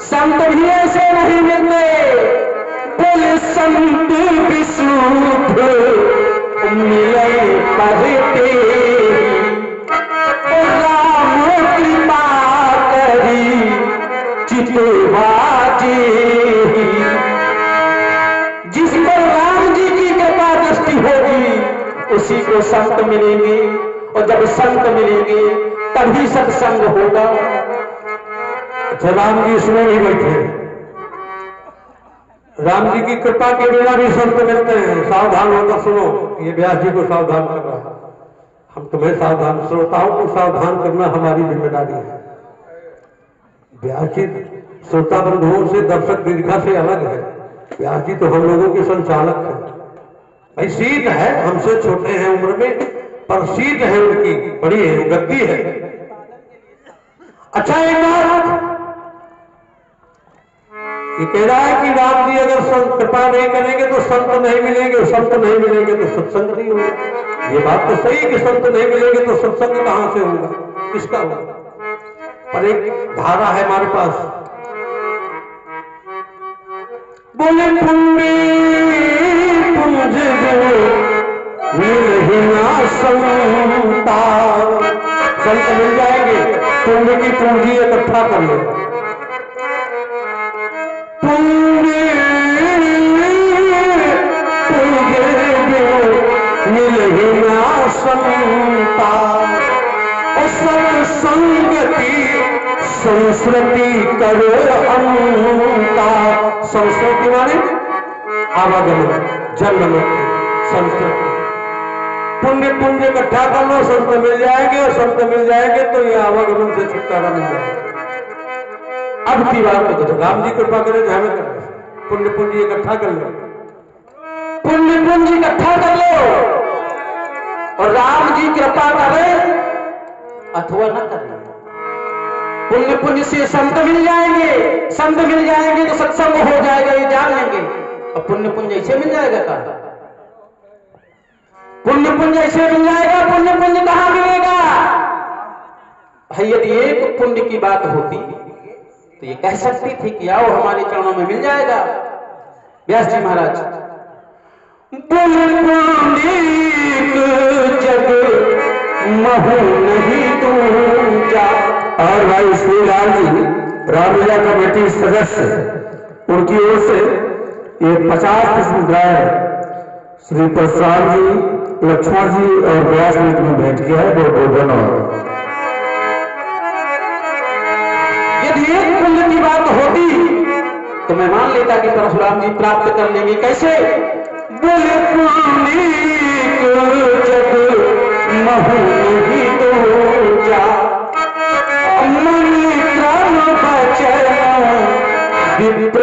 संत भी ऐसे नहीं मिलते। बोले संत विशुद्ध मिले पढ़ते, राम कृपा करी चितवाजी। किसी को संत मिलेंगे, और जब संत मिलेंगे तभी सत्संग होगा। अच्छा, राम जी इसमें नहीं बैठे, राम जी की कृपा के बिना भी संत मिलते हैं। सावधान होकर सुनो, ये व्यास जी को सावधान कर रहा है, हम तुम्हें सावधान, श्रोताओं को सावधान करना हमारी जिम्मेदारी है। व्यास जी श्रोता बंधुओं से, दर्शक दीर्घा से अलग है। व्यास जी तो हम लोगों के संचालक हैं। भाई सीट है, हमसे छोटे हैं उम्र में, पर सीट है उनकी बड़ी है, गद्दी है। अच्छा, एक बात ये कह रहा है कि राम जी अगर कृपा नहीं करेंगे तो संत नहीं मिलेंगे, संत नहीं मिलेंगे तो सत्संग नहीं होगा। ये बात तो सही है कि संत नहीं मिलेंगे तो सत्संग कहां से होगा, किसका होगा? पर एक धारा है हमारे पास, बोले पुण्य पुंज संता, संत मिल जाएंगे, पुण्य की पूंजी इकट्ठा कर लो। संगति संस्कृति करो अंता, संस्कृति माने आवागमन, जन्म, संस्कृति। पुण्य पुण्य इकट्ठा कर लो, संत मिल जाएंगे, और संत मिल जाएंगे तो ये आवागमन से छुटकारा मिल जाएगा। अब की बात तो राम जी कृपा करें, ध्यान करें, पुण्य पुण्य इकट्ठा कर लो, पुण्य पुंज इकट्ठा कर लो, और राम जी कृपा करें अथवा न करें। पुण्य पुंज से संत मिल जाएंगे, संत मिल जाएंगे तो सत्संग हो जाएगा, ये जान लेंगे। और पुण्य पुंज ऐसे मिल जाएगा कहां? पुण्य पुंज ऐसे मिल जाएगा, पुण्य पुंज कहां मिलेगा? भाई यदि एक पुण्य की बात होती तो ये कह सकती थी कि आओ हमारे चरणों में मिल जाएगा। व्यास जी महाराज, जग महू नहीं दूजा। और भाई श्रीलाल जी रामलीला कमेटी सदस्य, उनकी ओर से ये 50 पुष्पग्राह श्री परशुराम जी, लक्ष्मण जी और व्यास जी में भेंट किया है। बहुत बहुत धन्यवाद। यदि एक पुण्य की बात होती तो मैं मान लेता कि परशुराम जी प्राप्त कर लेंगे। कैसे? बोले जग महू नहीं दूजा, मणि क्रम बचन विप्र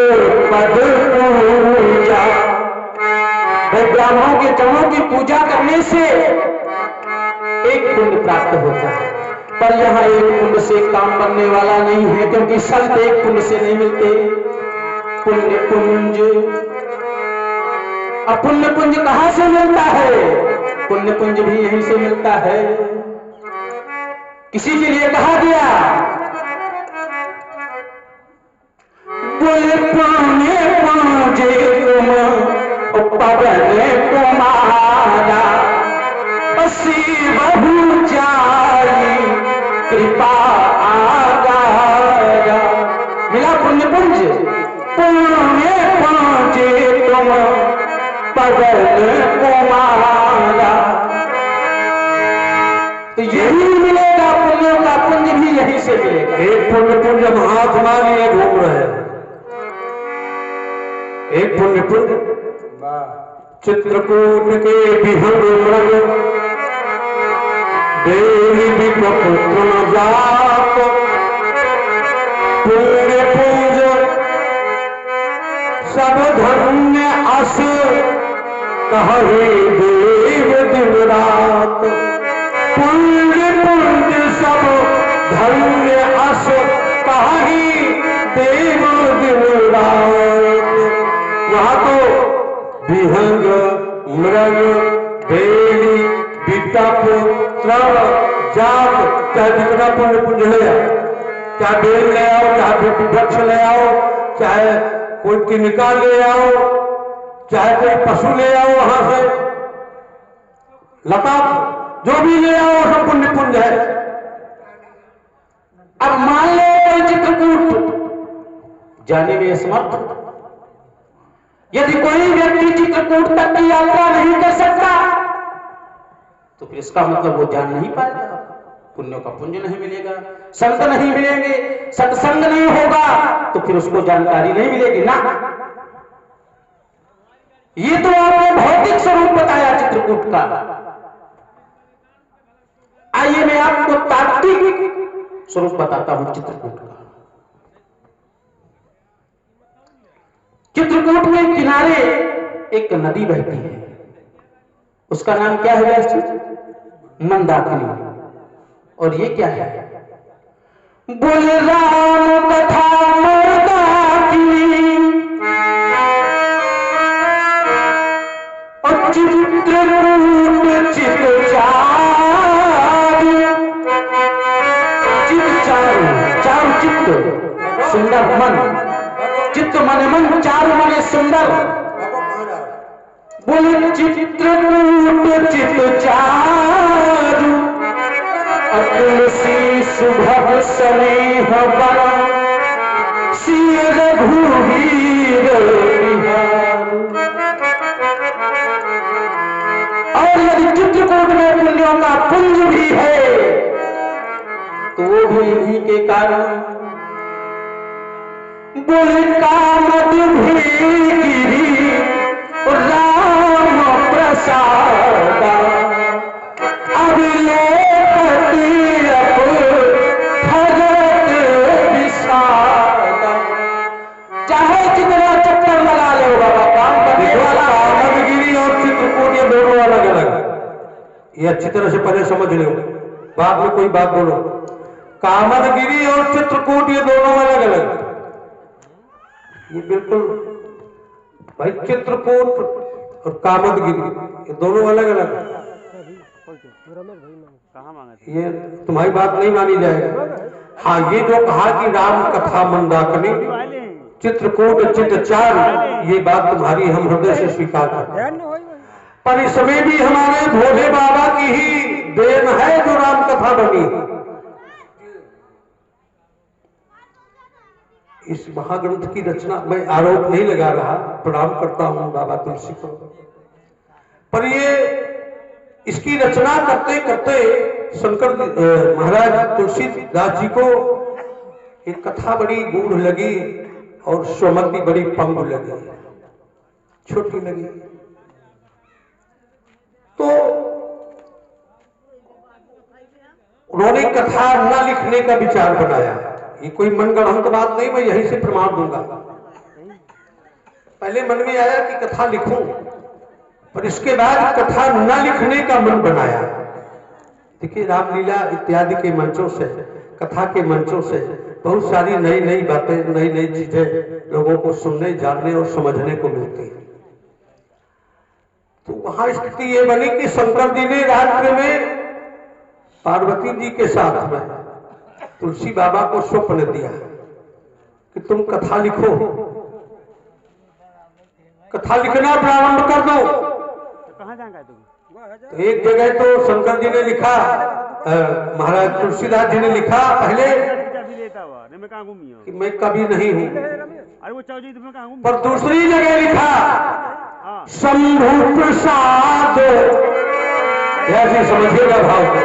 पद पूजा। ब्राह्मणों के चरणों की पूजा करने से एक पुण्य प्राप्त होता है, पर यहाँ एक पुण्य से काम बनने वाला नहीं है, क्योंकि संत एक पुण्य से नहीं मिलते। पुण्य पुंज, अब पुण्य पुंज कहां से मिलता है? पुण्य पुंज भी यहीं से मिलता है। किसी के लिए कहा गया, बोले पुण्य पूजे तुम पवन कुमारा, असी बहु जाई कृपा आगारा। मिला पुण्य पुंज। पुण्य पूजे तुम पवन कुमारा, तो यही मिलेगा, पुण्यों का पुंज भी यहीं से मिलेगा। एक पुण्य पुंज हम हाथ लिए घूम रहे हैं। एक पुण्य पुंज चित्रकूट के विहंग मृग, देवी विपुत्र जात। पुण्य पुंज सब धन्य अस कहे देव दिन रात। पुण्य पुंज सब धन्य अस कहे देव दिन रात। वहां तो विहंग मृग बेली विटप त्रव जात, चाहे जितना पुण्य पुंज ले आओ, चाहे बेल ले आओ, चाहे वृक्ष ले आओ, चाहे कोई तिनका ले आओ, चाहे कोई पशु ले आओ, वहां से लता जो भी ले आओ सब पुण्य पुंज है। अब मान लो कोई चित्रकूट जाने में समर्थ, यदि कोई व्यक्ति चित्रकूट तक की यात्रा नहीं कर सकता तो फिर इसका मतलब वो जान नहीं पाएगा, पुण्यों का पुण्य नहीं मिलेगा, संत नहीं मिलेंगे, सत्संग नहीं होगा तो फिर उसको जानकारी नहीं मिलेगी ना। ये तो आपने भौतिक स्वरूप बताया चित्रकूट का। आइए मैं आपको तात्विक स्वरूप बताता हूं चित्रकूट का। चित्रकूट के किनारे एक नदी बहती है, उसका नाम क्या है व्यास जी? मंदाकिनी। और ये क्या है? बोले राम कथा मंदाकिनी और चित्रकूट चित चारु चित्त सुंदर मन, चित्त मन मन चारु मने सुंदर। बोले चित्रकूट चित चारु तुलसी सुभग स्नेह बन श्री रघुवीर बिहार। और यदि चित्रकूट में पुण्यों का पुंज भी है तो वो भी इन्हीं के कारण। बोले कामद गिरी राम प्रसाद अब चाहे कितना चक्कर लगा ले बाबा, काम करने वाला। कामदगिरी और चित्रकूट ये दोनों अलग अलग, ये अच्छी तरह से पहले समझ लो, बाद में कोई बात बोलो। कामदगिरी और चित्रकूट ये दोनों अलग अलग, ये बिल्कुल भाई चित्रकूट और कामदगिरी ये दोनों अलग अलग। ये तुम्हारी बात नहीं मानी जाएगी। हाँ, ये जो कहा कि राम कथा मंदाकिनी चित्रकूट चित चारु, ये बात तुम्हारी हम हृदय से स्वीकार करते हैं, पर इसमें भी हमारे भोले बाबा की ही देन है जो राम कथा बनी। इस महाग्रंथ की रचना, मैं आरोप नहीं लगा रहा, प्रणाम करता हूं बाबा तुलसी को, पर ये इसकी रचना करते करते शंकर महाराज तुलसीदास जी को एक कथा बड़ी गूढ़ लगी और स्वमति बड़ी पंगु लगी, छोटी लगी। तो उन्होंने कथा न लिखने का विचार बनाया। ये कोई मनगढ़ंत बात नहीं, मैं यहीं से प्रमाण दूंगा। पहले मन में आया कि कथा लिखूं, पर इसके बाद कथा न लिखने का मन बनाया। देखिए, रामलीला इत्यादि के मंचों से, कथा के मंचों से बहुत सारी नई नई बातें, नई नई चीजें लोगों को सुनने, जानने और समझने को मिलती है। तो वहां स्थिति ये बनी कि शंकर जी ने रात्रि में पार्वती जी के साथ में तुलसी बाबा को स्वप्न दिया कि तुम कथा लिखो, कथा लिखना प्रारंभ कर दो। कहाँ जाएगा तुम? तो एक जगह तो शंकर जी ने लिखा, महाराज तुलसीदास जी ने लिखा पहले कि मैं कभी नहीं हूं, अरे वो चौधरी तुम्हें कहाँ घूम। पर दूसरी जगह लिखा शंभु प्रसाद, ऐसे समझिएगा भाव को,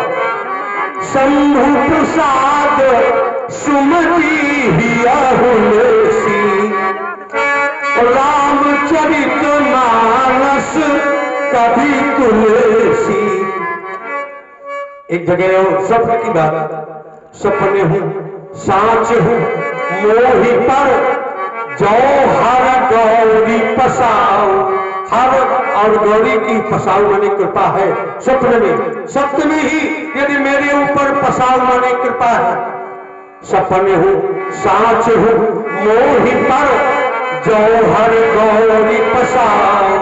शंभु प्रसाद सुमति हिया हुलसी रामचरित मानस कभी तुलसी। एक जगह और सपने की बात, सपने हूं सांच हूं मोहि पर जो हर गौरी पसाओ, हर और गौरी की पसाऊ माने कृपा है। स्वप्न में, सत्य में ही यदि मेरे ऊपर पसाऊ माने कृपा है। सपने हूं सांच हूं मोहि पर जो हर गौरी पसाओ